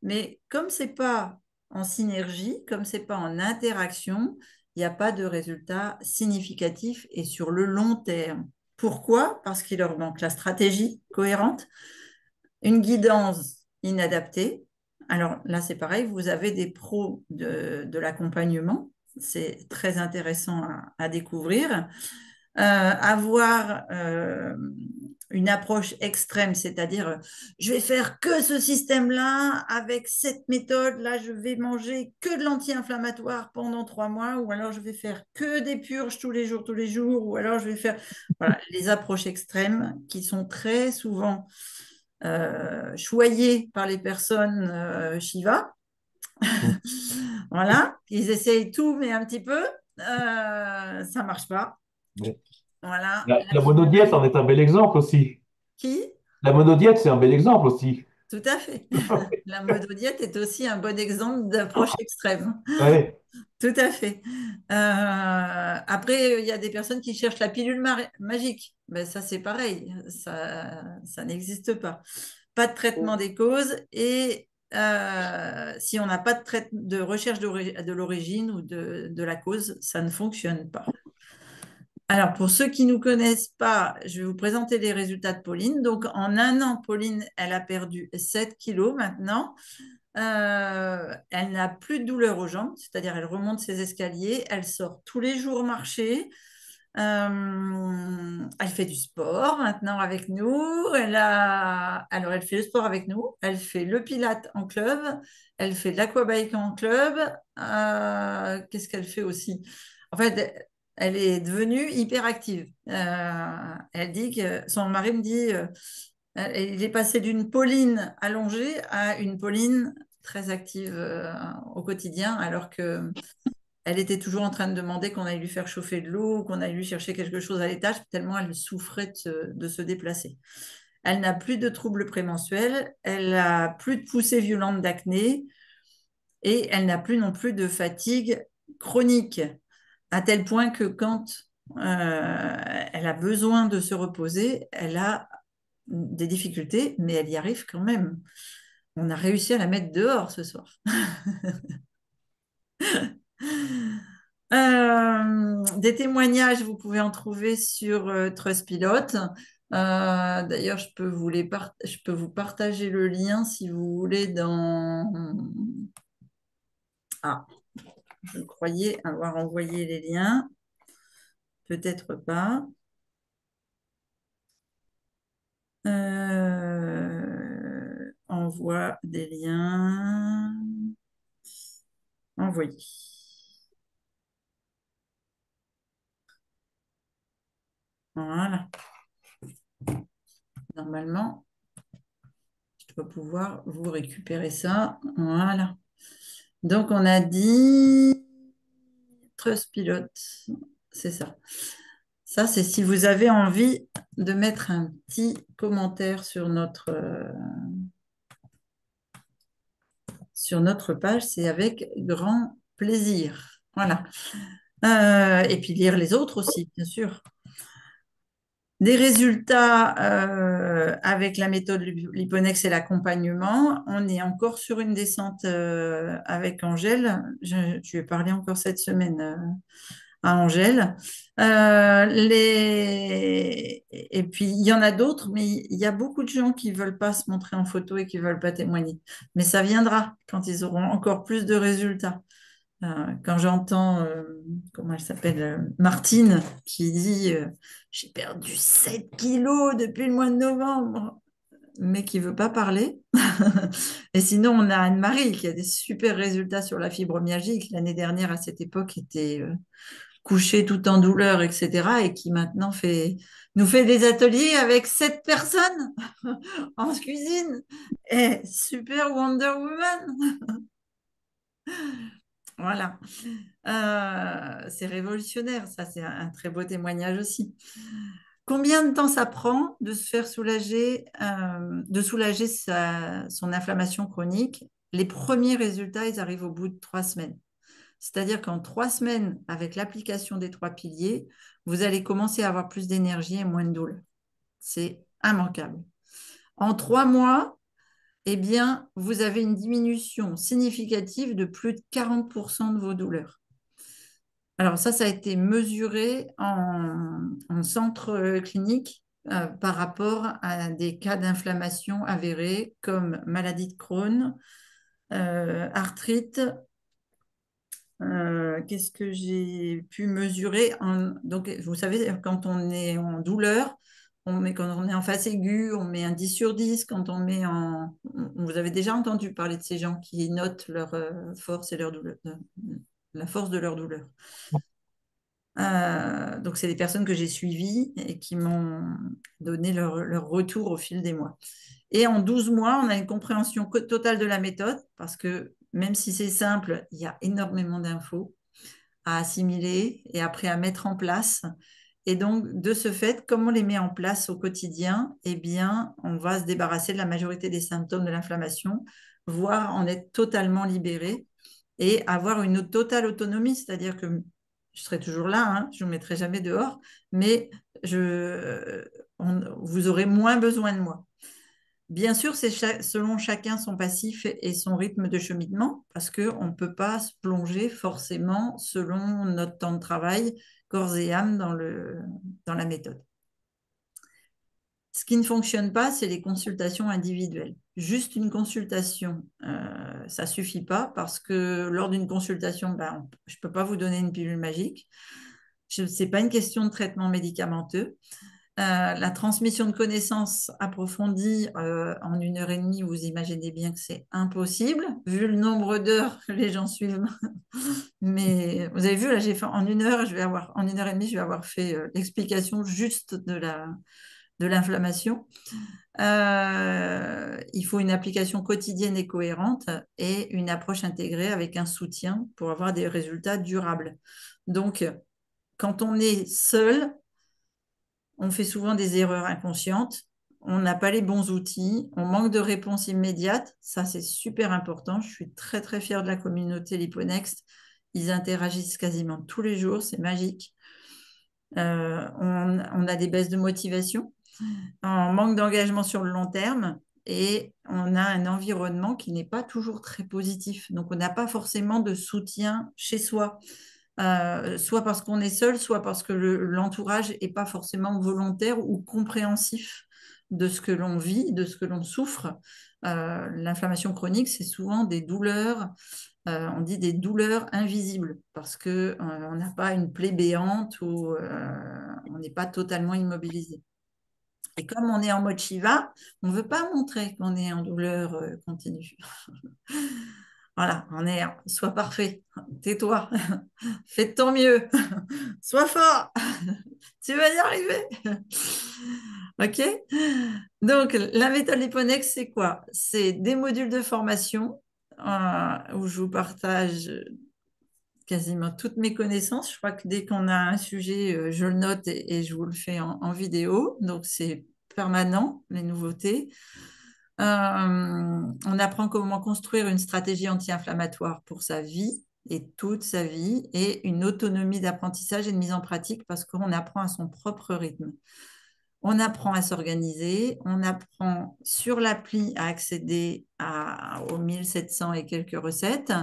Mais comme ce n'est pas en synergie, comme ce n'est pas en interaction, il n'y a pas de résultat significatif et sur le long terme. Pourquoi? Parce qu'il leur manque la stratégie cohérente, une guidance inadaptée. Alors là, c'est pareil, vous avez des pros de l'accompagnement. C'est très intéressant à découvrir. Avoir une approche extrême, c'est-à-dire je vais faire que ce système-là, avec cette méthode-là, je vais manger que de l'anti-inflammatoire pendant 3 mois, ou alors je vais faire que des purges tous les jours, ou alors je vais faire voilà, les approches extrêmes qui sont très souvent choyées par les personnes Shiva. Voilà, ils essayent tout, mais un petit peu, ça ne marche pas. Mais Voilà, la monodiète en est un bel exemple aussi. qui? La monodiète, c'est un bel exemple aussi. Tout à fait. La mododiète est aussi un bon exemple d'approche extrême. Ouais. Tout à fait. Après, il y a des personnes qui cherchent la pilule magique. Ben, ça, c'est pareil. Ça n'existe pas. Pas de traitement des causes et si on n'a pas de recherche de l'origine ou de la cause, ça ne fonctionne pas. Alors, pour ceux qui ne nous connaissent pas, je vais vous présenter les résultats de Pauline. Donc, en un an, Pauline, elle a perdu 7 kilos maintenant. Elle n'a plus de douleur aux jambes, c'est-à-dire elle remonte ses escaliers, elle sort tous les jours marcher. Elle fait du sport maintenant avec nous. Alors, elle fait le sport avec nous. Elle fait le pilate en club. Elle fait de l'aquabike en club. Qu'est-ce qu'elle fait aussi? En fait, elle est devenue hyper active. Elle dit que son mari me dit, il est passé d'une Pauline allongée à une Pauline très active au quotidien, alors que elle était toujours en train de demander qu'on aille lui faire chauffer de l'eau, qu'on aille lui chercher quelque chose à l'étage, tellement elle souffrait de se déplacer. Elle n'a plus de troubles prémenstruels, elle n'a plus de poussées violentes d'acné et elle n'a plus non plus de fatigue chronique, à tel point que quand elle a besoin de se reposer, elle a des difficultés, mais elle y arrive quand même. On a réussi à la mettre dehors ce soir. Des témoignages, vous pouvez en trouver sur Trustpilot. D'ailleurs, je peux vous partager le lien si vous voulez dans... Ah, je croyais avoir envoyé les liens. Peut-être pas. Envoie des liens. Envoyer. Voilà. Normalement, je dois pouvoir vous récupérer ça. Voilà. Donc, on a dit Trustpilot. C'est ça. Ça, c'est si vous avez envie de mettre un petit commentaire sur notre page, c'est avec grand plaisir. Voilà. Et puis lire les autres aussi, bien sûr. Des résultats avec la méthode Liponex et l'accompagnement. On est encore sur une descente avec Angèle. Je vais parler encore cette semaine à Angèle. Et puis, il y en a d'autres, mais il y a beaucoup de gens qui ne veulent pas se montrer en photo et qui ne veulent pas témoigner. Mais ça viendra quand ils auront encore plus de résultats. Quand j'entends, comment elle s'appelle, Martine, qui dit j'ai perdu 7 kilos depuis le mois de novembre, mais qui ne veut pas parler. Et sinon, on a Anne-Marie qui a des super résultats sur la fibromyalgie, qui l'année dernière, à cette époque, était couchée tout en douleur, etc. Et qui maintenant nous fait des ateliers avec 7 personnes en cuisine. Et super Wonder Woman. Voilà. C'est révolutionnaire, ça, c'est un très beau témoignage aussi. Combien de temps ça prend de se faire soulager, de soulager son inflammation chronique? Les premiers résultats, ils arrivent au bout de 3 semaines. C'est-à-dire qu'en 3 semaines, avec l'application des 3 piliers, vous allez commencer à avoir plus d'énergie et moins de douleur. C'est immanquable. En 3 mois, eh bien, vous avez une diminution significative de plus de 40% de vos douleurs. Alors ça a été mesuré en centre clinique par rapport à des cas d'inflammation avérés comme maladie de Crohn, arthrite. Qu'est-ce que j'ai pu mesurer Donc, vous savez, quand on est en douleur, quand on est en face aiguë, on met un 10 sur 10. Quand on met vous avez déjà entendu parler de ces gens qui notent leur force et leur douleur, la force de leur douleur. Donc, c'est des personnes que j'ai suivies et qui m'ont donné leur retour au fil des mois. Et en 12 mois, on a une compréhension totale de la méthode parce que même si c'est simple, il y a énormément d'infos à assimiler et après à mettre en place. Et donc, de ce fait, comme on les met en place au quotidien, eh bien, on va se débarrasser de la majorité des symptômes de l'inflammation, voire en être totalement libéré et avoir une totale autonomie, c'est-à-dire que je serai toujours là, hein, je ne vous mettrai jamais dehors, mais vous aurez moins besoin de moi. Bien sûr, c'est selon chacun son passif et son rythme de cheminement, parce qu'on ne peut pas se plonger forcément selon notre temps de travail, corps et âme dans la méthode. Ce qui ne fonctionne pas, c'est les consultations individuelles. Juste une consultation, ça ne suffit pas, parce que lors d'une consultation, je ne peux pas vous donner une pilule magique. Ce n'est pas une question de traitement médicamenteux. La transmission de connaissances approfondies en 1 heure et demie, vous imaginez bien que c'est impossible, vu le nombre d'heures que les gens suivent. Mais vous avez vu, là, j'ai fait en 1 heure, en 1 heure et demie, je vais avoir fait l'explication juste de l'inflammation. Il faut une application quotidienne et cohérente et une approche intégrée avec un soutien pour avoir des résultats durables. Donc, quand on est seul, on fait souvent des erreurs inconscientes, on n'a pas les bons outils, on manque de réponses immédiates. Ça, c'est super important. Je suis très, très fière de la communauté Liponext. Ils interagissent quasiment tous les jours, c'est magique. On a des baisses de motivation, on manque d'engagement sur le long terme et on a un environnement qui n'est pas toujours très positif. Donc, on n'a pas forcément de soutien chez soi. Soit parce qu'on est seul, soit parce que l'entourage n'est pas forcément volontaire ou compréhensif de ce que l'on vit, de ce que l'on souffre. L'inflammation chronique, c'est souvent des douleurs, on dit des douleurs invisibles, parce qu'on n'a pas une plaie béante ou on n'est pas totalement immobilisé. Et comme on est en mode Shiva, on ne veut pas montrer qu'on est en douleur continue. Voilà, sois parfait, tais-toi, fais de ton mieux, sois fort, tu vas y arriver. OK? Donc, la méthode Liponex, c'est quoi? C'est des modules de formation où je vous partage quasiment toutes mes connaissances. Je crois que dès qu'on a un sujet, je le note et je vous le fais en vidéo. Donc, c'est permanent, les nouveautés. On apprend comment construire une stratégie anti-inflammatoire pour sa vie et toute sa vie et une autonomie d'apprentissage et de mise en pratique parce qu'on apprend à son propre rythme. On apprend à s'organiser, on apprend sur l'appli à accéder aux 1700 et quelques recettes.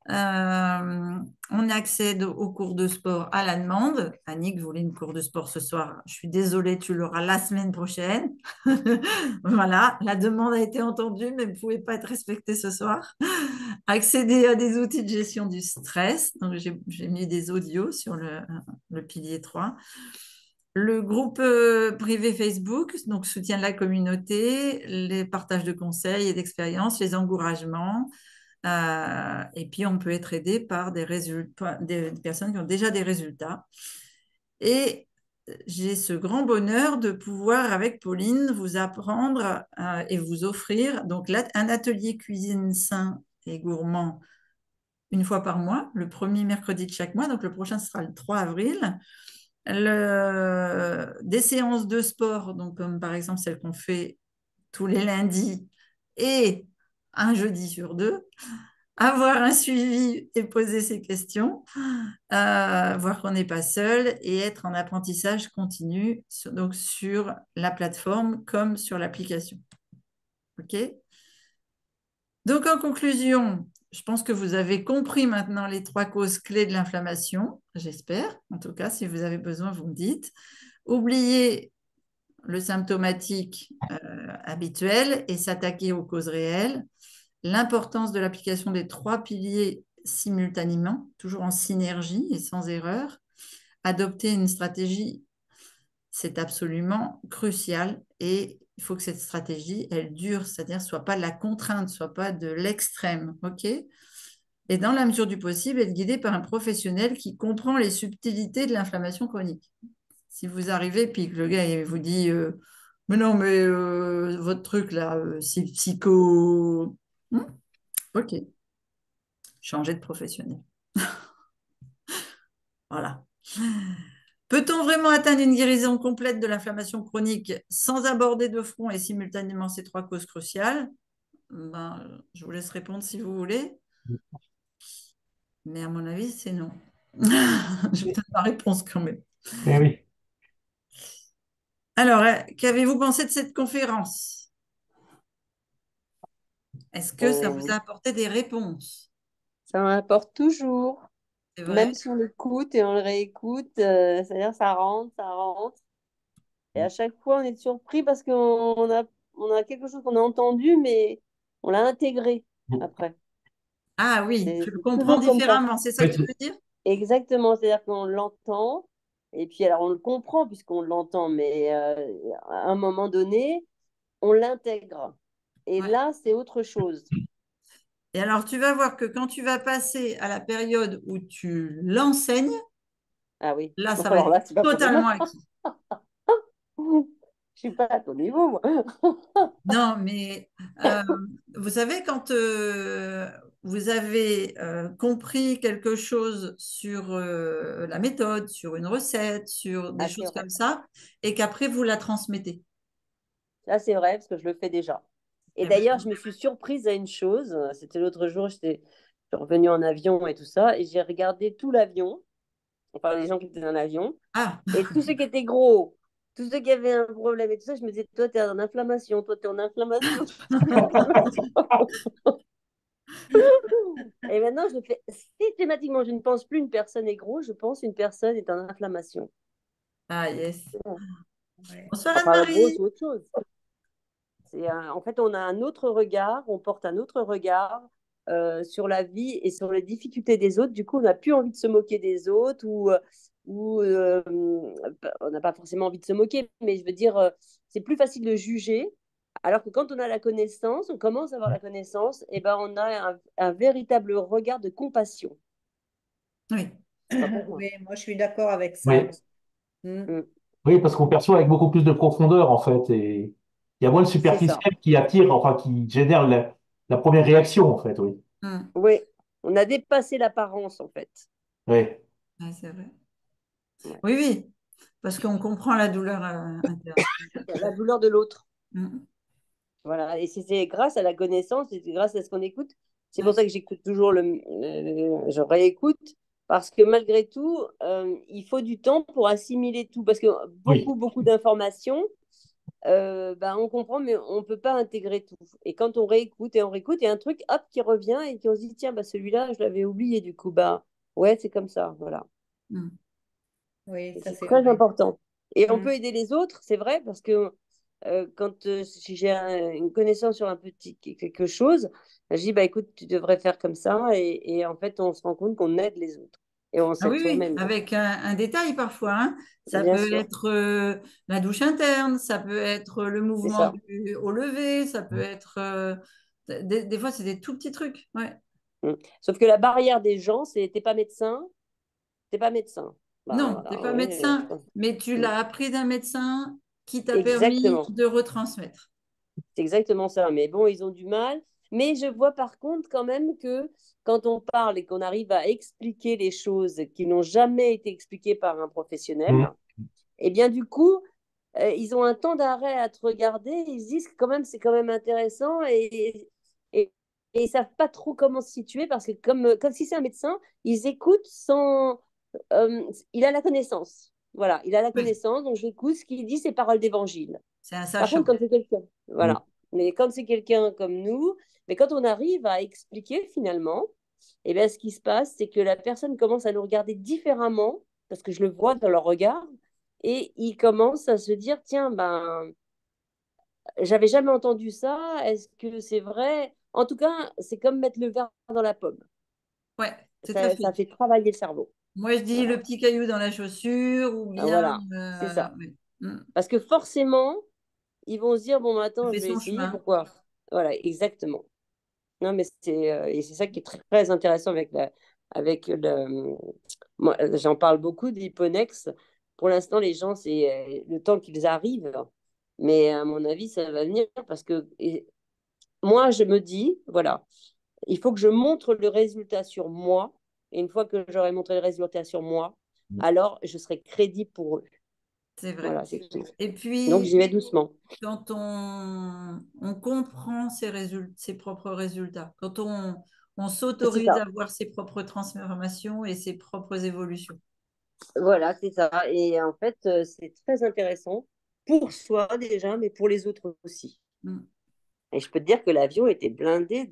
On accède aux cours de sport à la demande. Annick voulait une cours de sport ce soir. Je suis désolée, tu l'auras la semaine prochaine. Voilà, la demande a été entendue, mais ne pouvait pas être respectée ce soir. Accéder à des outils de gestion du stress. Donc, j'ai mis des audios sur le pilier 3. Le groupe privé Facebook, donc soutien de la communauté, les partages de conseils et d'expériences, les encouragements. Et puis, on peut être aidé par des personnes qui ont déjà des résultats. Et j'ai ce grand bonheur de pouvoir, avec Pauline, vous apprendre et vous offrir donc, un atelier cuisine sain et gourmand une fois par mois, le premier mercredi de chaque mois. Donc, le prochain sera le 3 avril. Des séances de sport, donc comme par exemple celle qu'on fait tous les lundis et un jeudi sur deux, avoir un suivi et poser ses questions, voir qu'on n'est pas seul et être en apprentissage continu donc sur la plateforme comme sur l'application. OK? Donc en conclusion, je pense que vous avez compris maintenant les 3 causes clés de l'inflammation, j'espère. En tout cas, si vous avez besoin, vous me dites. Oubliez le symptomatique habituel et s'attaquer aux causes réelles. L'importance de l'application des 3 piliers simultanément, toujours en synergie et sans erreur. Adopter une stratégie, c'est absolument crucial et il faut que cette stratégie, elle dure, c'est-à-dire soit pas de la contrainte, soit pas de l'extrême, OK? Et dans la mesure du possible, être guidé par un professionnel qui comprend les subtilités de l'inflammation chronique. Si vous arrivez puis que le gars il vous dit mais non, mais votre truc là, c'est psycho. Ok, changer de professionnel. Voilà. Peut-on vraiment atteindre une guérison complète de l'inflammation chronique sans aborder de front et simultanément ces 3 causes cruciales? Je vous laisse répondre si vous voulez. Mais à mon avis, c'est non. Je vous donne ma réponse quand même. Eh oui. Alors, qu'avez-vous pensé de cette conférence? Est-ce que ça vous a apporté des réponses? Ça m'importe toujours. C'est Même vrai? si on l'écoute et on le réécoute, c'est-à-dire ça rentre, ça rentre. Et à chaque fois, on est surpris parce qu'on a quelque chose qu'on a entendu, mais on l'a intégré après. Ah oui, C'est tu le comprends toujours comme ça. différemment, c'est ça Oui, que tu veux dire? Exactement, c'est-à-dire qu'on l'entend, et puis alors on le comprend puisqu'on l'entend, mais à un moment donné, on l'intègre. Et Ouais. là, c'est autre chose. Et alors, tu vas voir que quand tu vas passer à la période où tu l'enseignes, Ah oui. là, ça va Alors être là, c'est pas pour demain. totalement acquis. suis pas à ton niveau, moi. Non, mais euh, vous savez, quand vous avez compris quelque chose sur la méthode, sur une recette, sur des Ah, c'est choses vrai. comme ça, et qu'après vous la transmettez. Là, c'est vrai, parce que je le fais déjà. Et Eh ben, d'ailleurs, je me suis surprise à une chose. C'était l'autre jour, je suis revenue en avion et tout ça, et j'ai regardé tout l'avion, enfin les gens qui étaient dans l'avion, ah, et tous ceux qui étaient gros, tous ceux qui avaient un problème et tout ça, je me disais, toi, t'es en inflammation, toi, t'es en inflammation, toi, t'es en inflammation. Et maintenant, je le fais systématiquement. Je ne pense plus une personne est gros, je pense une personne est en inflammation. ah yes. Ouais. Bonsoir Enfin, gros, Anne-Marie. c'est autre chose. En fait, on a un autre regard, on porte un autre regard sur la vie et sur les difficultés des autres. Du coup, on n'a plus envie de se moquer des autres ou on n'a pas forcément envie de se moquer, mais je veux dire, c'est plus facile de juger. Alors que quand on a la connaissance, on commence à avoir la connaissance, et ben on a un véritable regard de compassion. Oui, Pas pour moi. Oui, moi je suis d'accord avec ça. Oui, Mm. Mm. oui, parce qu'on perçoit avec beaucoup plus de profondeur, en fait, et il y a moins le C'est ça. superficiel qui attire, enfin, qui génère la première réaction, en fait, oui. hum, Oui, on a dépassé l'apparence, en fait. Oui, ouais, c'est vrai. Ouais. Oui, oui, parce qu'on comprend la douleur interne. La douleur de l'autre. Hum, Voilà, et c'est grâce à la connaissance, et c'est grâce à ce qu'on écoute. C'est pour ouais, ça que j'écoute toujours je réécoute, parce que malgré tout, il faut du temps pour assimiler tout, parce que oui, beaucoup d'informations, ben, on comprend, mais on ne peut pas intégrer tout. Et quand on réécoute et on réécoute, il y a un truc, hop, qui revient, et qu'on se dit, tiens, bah, celui-là, je l'avais oublié, du coup, bah, ouais, c'est comme ça, voilà. hum. Oui, Et ça c'est c'est très vrai. important. Et on Mm. peut aider les autres, c'est vrai, parce que quand si j'ai une connaissance sur un petit quelque chose, je dis, bah, écoute, tu devrais faire comme ça. Et en fait, on se rend compte qu'on aide les autres. Et on Ah s'aide oui, oui, soi-même. avec un détail parfois, hein. Ça Bien peut sûr, être la douche interne, ça peut être le c'est mouvement ça. au lever, ça peut être des fois c'est des tout petits trucs. Ouais. Mm. Sauf que la barrière des gens, c'est t'es pas médecin, t'es pas médecin. Bah Non, tu n'es voilà, pas oui. médecin, mais tu Mm. l'as appris d'un médecin qui t'a permis Exactement. de retransmettre. C'est exactement ça. Mais bon, ils ont du mal. Mais je vois par contre quand même que quand on parle et qu'on arrive à expliquer les choses qui n'ont jamais été expliquées par un professionnel, mm, et bien du coup, ils ont un temps d'arrêt à te regarder. Ils se disent que quand même, c'est quand même intéressant et, et ils savent pas trop comment se situer parce que comme si c'est un médecin, ils écoutent sans... il a la connaissance. Voilà, il a la Oui, connaissance, donc j'écoute ce qu'il dit, c'est paroles d'évangile. c'est un Par contre, sachant. quand c'est quelqu'un, mm. voilà. Mais quand c'est quelqu'un comme nous, mais quand on arrive à expliquer finalement, eh bien, ce qui se passe, c'est que la personne commence à nous regarder différemment, parce que je le vois dans leur regard, et il commence à se dire, tiens, ben, j'avais jamais entendu ça, est-ce que c'est vrai? En tout cas, c'est comme mettre le verre dans la pomme. Ouais, tout à Ça fait. fait travailler le cerveau. Moi, je dis le Voilà. petit caillou dans la chaussure ou bien Voilà, c'est ça. oui. Mm. Parce que forcément, ils vont se dire, bon, Ça maintenant, fait je vais son essayer, chemin. pourquoi? Voilà, exactement. Non, mais et c'est ça qui est très intéressant avec moi, j'en parle beaucoup d'Hyponex. Pour l'instant, les gens, c'est le temps qu'ils arrivent. Mais à mon avis, ça va venir parce que moi, je me dis, voilà, il faut que je montre le résultat sur moi. Et une fois que j'aurai montré le résultat sur moi, alors je serai crédible pour eux. C'est vrai. Voilà, c'est tout. Et Donc, puis, j'y vais doucement. quand on comprend ses propres résultats, quand on C'est s'autorise ça. à voir ses propres transformations et ses propres évolutions. Voilà, c'est ça. Et en fait, c'est très intéressant pour soi déjà, mais pour les autres aussi. Mm. Et je peux te dire que l'avion était blindé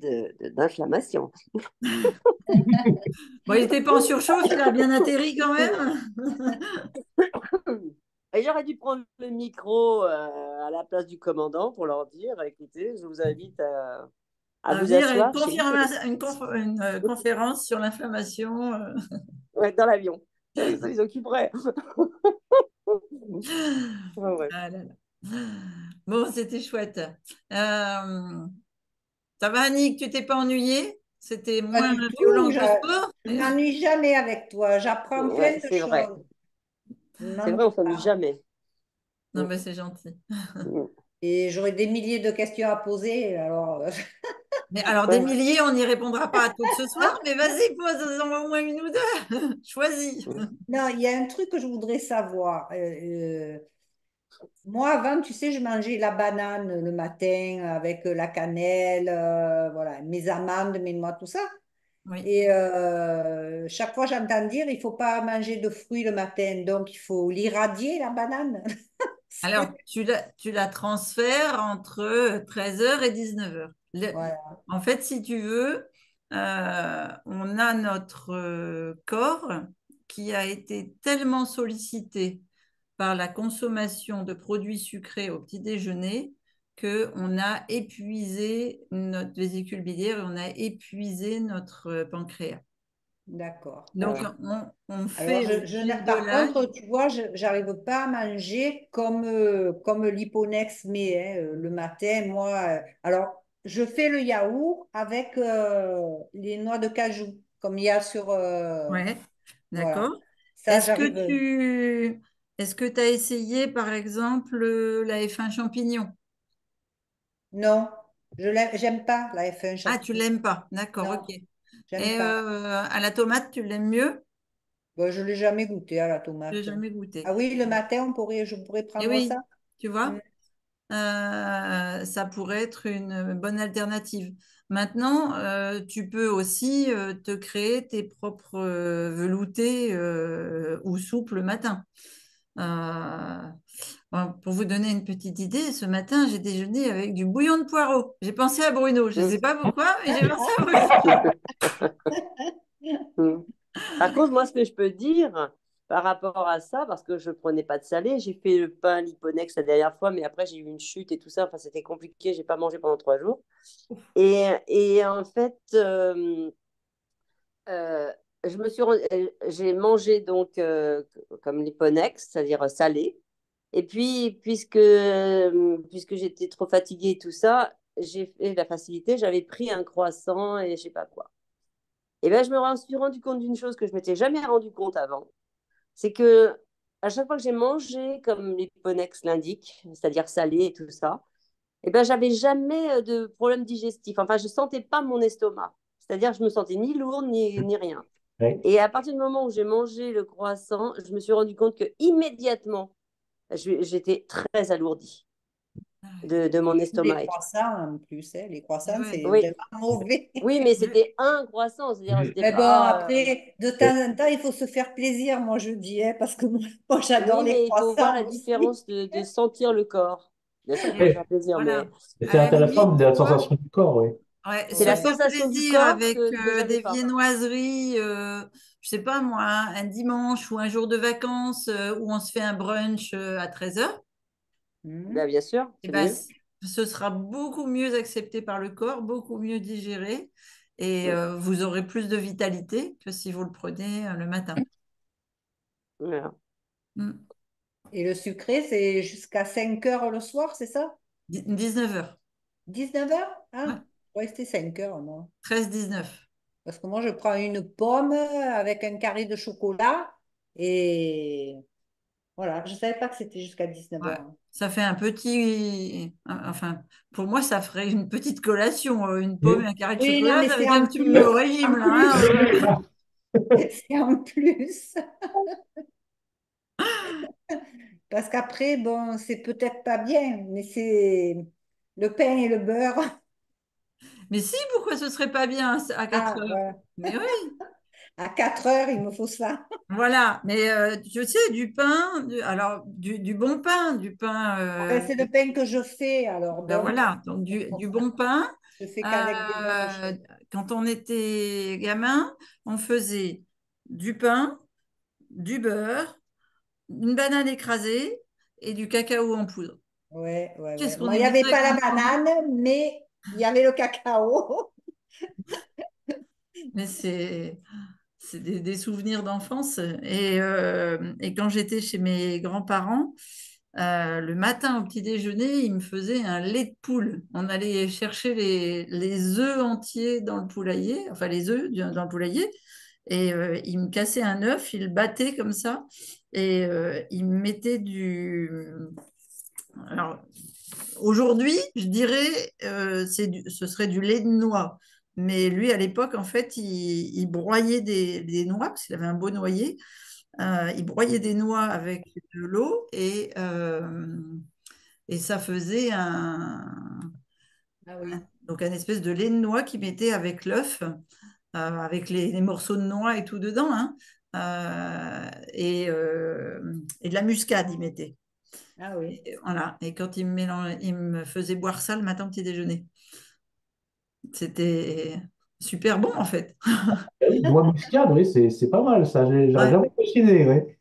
d'inflammation. Bon, il n'était pas en surchauffe, il a bien atterri quand même. Et j'aurais dû prendre le micro à la place du commandant pour leur dire, écoutez, je vous invite à À vous venir asseoir chez Hippolyte. une conférence sur l'inflammation. Ouais, dans l'avion. Ça les occuperait. Ouais, ouais. Ah là là. Bon, c'était chouette. Ça va, Annick, tu t'es pas ennuyée? C'était Pas moins du violent tout, que le sport? je m'ennuie jamais avec toi. J'apprends Ouais, plein de c'est vrai. choses. C'est Non, vrai, on ne s'ennuie jamais. Non, mais c'est gentil. Et j'aurais des milliers de questions à poser. Alors, Mais alors, des Ouais. milliers, on n'y répondra pas à toutes ce soir, ah, mais vas-y, pose-en au moins une ou deux. Choisis. non, il y a un truc que je voudrais savoir. Moi, avant, tu sais, je mangeais la banane le matin avec la cannelle, voilà, mes amandes, mes noix, tout ça. Oui. Et chaque fois, j'entends dire, il faut pas manger de fruits le matin, donc il faut l'irradier, la banane. Alors, tu la transfères entre 13h et 19h. Voilà, En fait, si tu veux, on a notre corps qui a été tellement sollicité par la consommation de produits sucrés au petit déjeuner qu'on a épuisé notre vésicule biliaire et on a épuisé notre pancréas. d'accord. Donc, Ah. on Alors, fait au fil de par l'âge. contre, tu vois, je n'arrive pas à manger comme l'Hyponex met le matin. Moi, alors, je fais le yaourt avec les noix de cajou, comme il y a sur... Ouais, voilà. d'accord. Ça, Est-ce que j'arrive. tu est-ce que tu as essayé, par exemple, la F1 champignon? Non, j'aime pas la F1 Ah, tu champignon. l'aimes pas. D'accord, ok. Non, j'aime Et pas. à la tomate, tu l'aimes mieux? Bon, je l'ai jamais goûté à la Je l'ai tomate. jamais goûté. Ah oui, le matin, je pourrais Et prendre ça. oui, tu Mm. vois, ça pourrait être une bonne alternative. Maintenant, tu peux aussi te créer tes propres veloutés ou soupes le matin. Euh, bon, pour vous donner une petite idée, ce matin, j'ai déjeuné avec du bouillon de poireaux. J'ai pensé à Bruno. Je ne sais pas pourquoi, mais j'ai pensé à Bruno. Mm. Par contre, moi, ce que je peux dire par rapport à ça, parce que je ne prenais pas de salé, j'ai fait le pain Liponex la dernière fois, mais après, j'ai eu une chute et tout ça. Enfin, c'était compliqué. Je n'ai pas mangé pendant 3 jours. Et en fait, euh, j'ai mangé donc comme Liponex, c'est-à-dire salé. Et puis, puisque j'étais trop fatiguée et tout ça, j'ai fait la facilité. J'avais pris un croissant et je sais pas quoi. Et bien, je me suis rendu compte d'une chose que je m'étais jamais rendu compte avant. C'est que à chaque fois que j'ai mangé, comme l'Hyponex l'indique, c'est-à-dire salé et tout ça, et ben, j'avais jamais de problème digestif. Enfin, je sentais pas mon estomac. C'est-à-dire, je me sentais ni lourde ni rien. Oui. Et à partir du moment où j'ai mangé le croissant, je me suis rendu compte que immédiatement, j'étais très alourdie de mon Les estomac et tout. croissants en plus, hein. Les Eh croissants, ouais. c'est Oui, vraiment mauvais. oui, mais Je- c'était un croissant, c'est-à-dire Oui. c'était Mais bon, pas. après, de temps en temps, il faut se faire plaisir, moi je dis, hein, parce que moi, j'adore Oui, les mais il faut voir la croissants aussi. différence de sentir le corps. Bien sûr, il faut Et se Oui. faire plaisir, mais voilà. Et À c'est la intéressant, limite, de tu la vois, sensation du corps, oui. ouais, c'est se la Ouais. faire sensation du plaisir corps avec que des j'avais pas. viennoiseries, je sais pas moi, un dimanche ou un jour de vacances où on se fait un brunch à 13h, Mhm. Ben, bien sûr, eh c'est ben, mieux. ce sera beaucoup mieux accepté par le corps, beaucoup mieux digéré et Mm. vous aurez plus de vitalité que si vous le prenez le matin. Voilà. Mm. Et le sucré, c'est jusqu'à 5 heures le soir, c'est ça? 19h. 19 heures. Ouais. Ah, je croyais que c'était 5 heures, moi. 13-19. Parce que moi, je prends une pomme avec un carré de chocolat et voilà, je ne savais pas que c'était jusqu'à 19 Ouais. heures. Ça fait un petit. Enfin, pour moi, ça ferait une petite collation. Une pomme et Oui. un carré de Oui, non, chocolat, mais ça veut c'est dire en que tu me mets plus. au régime, En là. plus. Hein. C'est en plus. Parce qu'après, bon, c'est peut-être pas bien, mais c'est le pain et le beurre. Mais si, pourquoi ce serait pas bien à 4 Ah, heures? voilà. Mais oui, À 4 heures, il me faut ça. voilà. Mais je sais, du pain, alors du bon pain, du pain. Ah ben, c'est le pain que je fais, alors Ben donc, voilà, donc du bon pain. je fais qu'avec des Euh, œufs. Quand on était gamin, on faisait du pain, du beurre, une banane écrasée et du cacao en poudre. Ouais, ouais, Qu'est-ce ouais. qu'on Moi, il n'y aimait avait ça pas la quand on mangeait. banane, mais il y avait le cacao. Mais c'est des souvenirs d'enfance. Et quand j'étais chez mes grands-parents, le matin au petit déjeuner, ils me faisaient un lait de poule. On allait chercher les œufs entiers dans le poulailler, enfin les œufs dans le poulailler, et ils me cassaient un œuf, ils le battaient comme ça, et ils me mettaient aujourd'hui, je dirais, ce serait du lait de noix. Mais lui, à l'époque, en fait, il broyait des noix, parce qu'il avait un beau noyer. Il broyait des noix avec de l'eau et ça faisait Ah oui. donc un espèce de lait de noix qu'il mettait avec l'œuf, avec les morceaux de noix et tout dedans, hein, et de la muscade, il mettait. Ah oui. Et voilà. Et quand il me faisait boire ça le matin au petit déjeuner. C'était super bon, en fait. Ah oui, noix muscade, oui, c'est pas mal ça. J'aurais Ouais, jamais imaginé, ouais.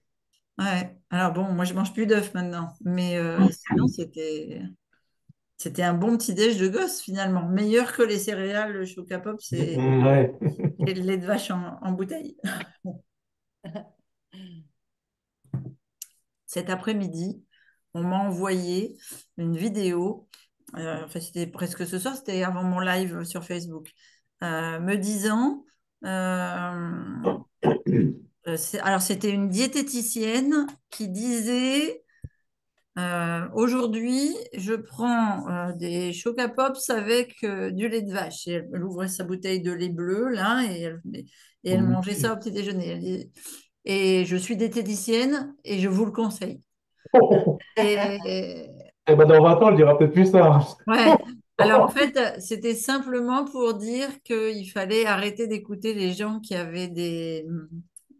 ouais. Alors bon, moi, je mange plus d'œufs maintenant. Mais sinon, c'était un bon petit déj de gosse, finalement. Meilleur que les céréales, le Choca Pops Ouais. et le lait de vache en bouteille. Cet après-midi, on m'a envoyé une vidéo, enfin c'était presque ce soir, c'était avant mon live sur Facebook, me disant, alors c'était une diététicienne qui disait, aujourd'hui, je prends des Choca Pops avec du lait de vache. Et elle ouvrait sa bouteille de lait bleu, là, et elle mangeait ça au petit déjeuner. Et je suis diététicienne et je vous le conseille. Et Eh ben, dans 20 ans, on le dira peut-être plus ça. ouais, alors en fait, c'était simplement pour dire qu'il fallait arrêter d'écouter les gens qui avaient des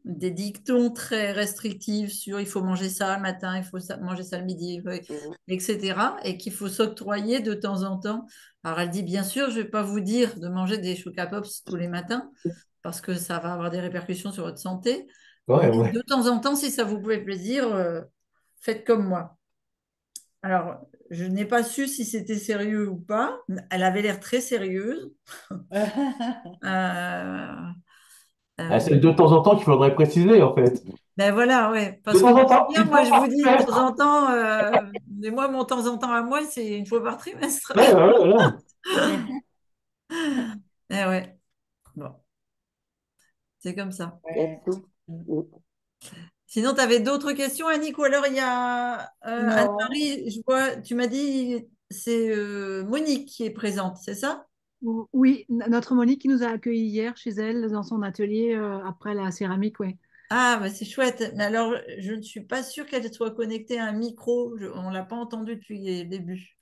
dictons très restrictifs sur il faut manger ça le matin, il faut manger ça le midi, Mhm. etc. Et qu'il faut s'octroyer de temps en temps. Alors elle dit, bien sûr, je ne vais pas vous dire de manger des Choca Pops tous les matins parce que ça va avoir des répercussions sur votre santé. Mais Ouais, ouais. de temps en temps, si ça vous fait plaisir, faites comme moi. Alors, je n'ai pas su si c'était sérieux ou pas. Elle avait l'air très sérieuse. Euh, Ah, euh, c'est de temps en temps qu'il faudrait préciser, en fait. ben voilà, ouais. De Parce que temps en temps, bien, une moi, fois je vous par dis de temps trimestre. en temps, mais moi, mon temps en temps à moi, c'est une fois par trimestre. Ouais, ouais, voilà. Eh ouais, bon, c'est comme ça. Il y a Ouais. tout. Mhm. Sinon, tu avais d'autres questions, Annick, ou alors il y a Non. Anne-Marie, je vois, tu m'as dit, c'est Monique qui est présente, c'est ça? Oui, notre Monique qui nous a accueillis hier chez elle dans son atelier après la céramique, oui. Ah, bah c'est chouette. Mais alors, je ne suis pas sûre qu'elle soit connectée à un micro. On ne l'a pas entendue depuis le début.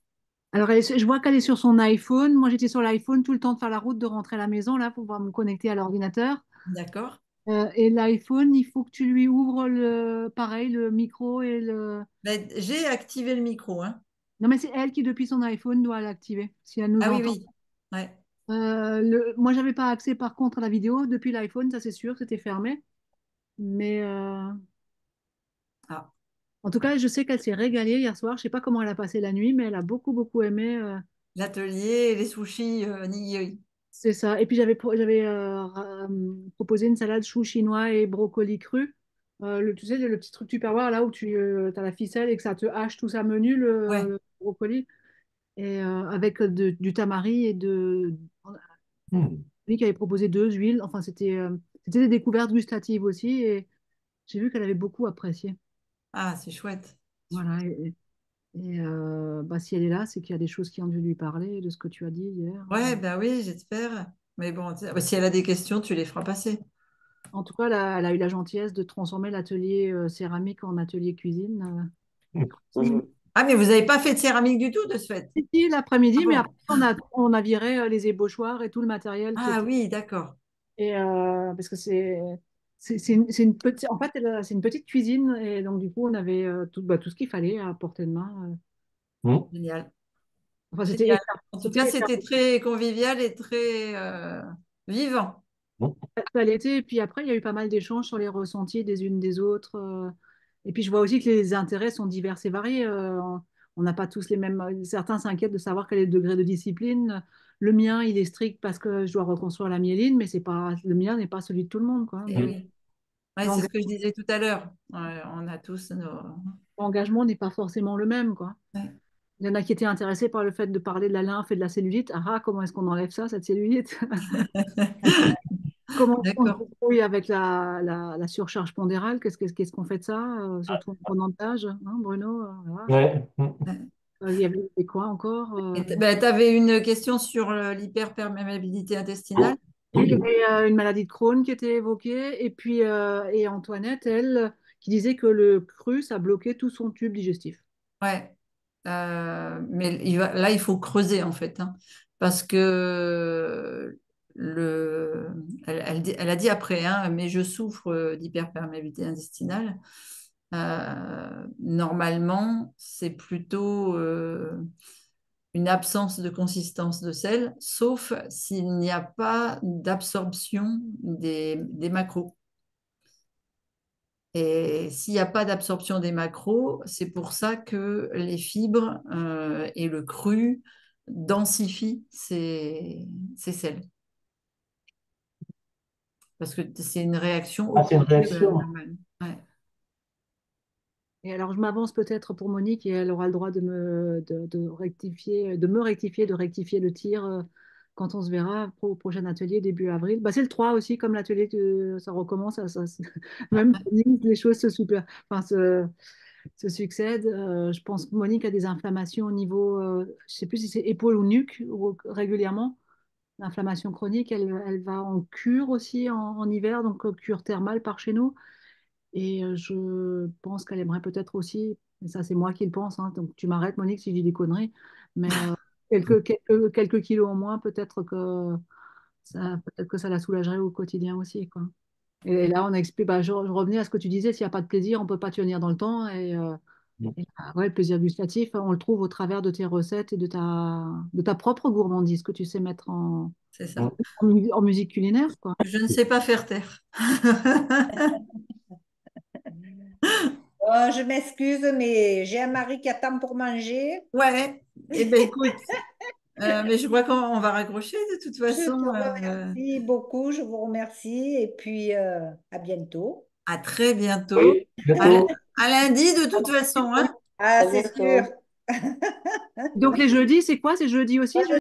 Alors, je vois qu'elle est sur son iPhone. Moi, j'étais sur l'iPhone tout le temps de faire la route, de rentrer à la maison, là, pour pouvoir me connecter à l'ordinateur. D'accord. Et l'iPhone, il faut que tu lui ouvres pareil, le micro et le... Ben, j'ai activé le micro, hein. Non, mais c'est elle qui, depuis son iPhone, doit l'activer, si elle nous Ah oui, entend. oui. Ouais. Moi, j'avais pas accès, par contre, à la vidéo. Depuis l'iPhone, ça c'est sûr, c'était fermé. Mais Ah, en tout cas, je sais qu'elle s'est régalée hier soir. Je sais pas comment elle a passé la nuit, mais elle a beaucoup, beaucoup aimé. l'atelier, les sushis, nigiri. C'est ça. Et puis j'avais proposé une salade chou chinois et brocoli cru. Tu sais, le petit truc Tupperware là où tu as la ficelle et que ça te hache tout ça menu, Ouais. le brocoli. Et avec du tamari et de. Hmm. Lui qui avait proposé deux huiles. Enfin, c'était des découvertes gustatives aussi. Et j'ai vu qu'elle avait beaucoup apprécié. Ah, c'est chouette. Voilà. Bah, si elle est là, c'est qu'il y a des choses qui ont dû lui parler de ce que tu as dit hier. Ouais, ben oui, j'espère. Mais bon, si elle a des questions, tu les feras passer. En tout cas, elle a eu la gentillesse de transformer l'atelier céramique en atelier cuisine. Mhm. Ah, mais vous n'avez pas fait de céramique du tout de ce fait? Ici, Ah l'après-midi, mais après, bon? on a viré les ébauchoirs et tout le matériel qui Ah était. oui, d'accord. Parce que c'est une petite, en fait, c'est une petite cuisine et donc du coup, on avait tout ce qu'il fallait à portée de main. Hmm. Génial. Enfin, Génial. En tout cas, c'était c'était très convivial et très vivant. Hmm. ça l'était. Et puis après, il y a eu pas mal d'échanges sur les ressentis des unes des autres. Et puis je vois aussi que les intérêts sont divers et variés. On n'a pas tous les mêmes. Certains s'inquiètent de savoir quel est le degré de discipline. Le mien, il est strict parce que je dois reconstruire la myéline, mais c'est pas, le mien n'est pas celui de tout le monde, quoi. Eh Donc, oui. Ouais, c'est ce l'enga- que je disais tout à l'heure. Ouais, on a tous nos. l'engagement n'est pas forcément le même, quoi. Ouais. Il y en a qui étaient intéressés par le fait de parler de la lymphe et de la cellulite. Comment est-ce qu'on enlève ça, cette cellulite? Comment on se D'accord. débrouille avec la surcharge pondérale? Qu'est-ce qu'on fait de ça, surtout en prenant de l'âge, hein, Bruno? Voilà. Ouais. Hmm. Ouais. Il y avait quoi encore? Tu avais une question sur l'hyperperméabilité intestinale. Oui, il y avait une maladie de Crohn qui était évoquée, et puis et Antoinette, elle, qui disait que le cru, ça bloquait tout son tube digestif. Ouais. Mais là, il faut creuser en fait, hein, parce que elle a dit après, hein, mais je souffre d'hyperperméabilité intestinale. Normalement, c'est plutôt une absence de consistance de sel, sauf s'il n'y a pas d'absorption des macros. Et s'il n'y a pas d'absorption des macros, c'est pour ça que les fibres et le cru densifient ces sels. Parce que c'est une réaction Ah, c'est une opposée réaction. normale. Ouais. Et alors, je m'avance peut-être pour Monique et elle aura le droit de rectifier, de rectifier le tir quand on se verra au prochain atelier début avril. Bah, c'est le 3 aussi, comme l'atelier que ça recommence. Même les choses enfin, se succèdent. Je pense que Monique a des inflammations au niveau, je ne sais plus si c'est épaule ou nuque régulièrement. L'inflammation chronique, elle va en cure aussi en hiver, donc cure thermale par chez nous. Et je pense qu'elle aimerait peut-être aussi, et ça c'est moi qui le pense, hein, donc tu m'arrêtes Monique si je dis des conneries, mais quelques kilos en moins, peut-être que ça la soulagerait au quotidien aussi, quoi. Et là, on explique, bah, je revenais à ce que tu disais, s'il n'y a pas de plaisir, on ne peut pas tenir dans le temps. Ouais, le plaisir gustatif, on le trouve au travers de tes recettes et de ta propre gourmandise que tu sais mettre C'est ça. en musique culinaire, quoi. Je ne sais pas faire taire. Je m'excuse, mais j'ai un mari qui attend pour manger. Ouais, eh bien écoute, mais je vois qu'on va raccrocher de toute Je te façon. remercie beaucoup, je vous remercie et puis à bientôt. À très bientôt. Oui, À, bientôt. à lundi de toute façon, hein. Ah, À c'est sûr. bientôt. Donc les jeudis, c'est quoi? C'est jeudi aussi?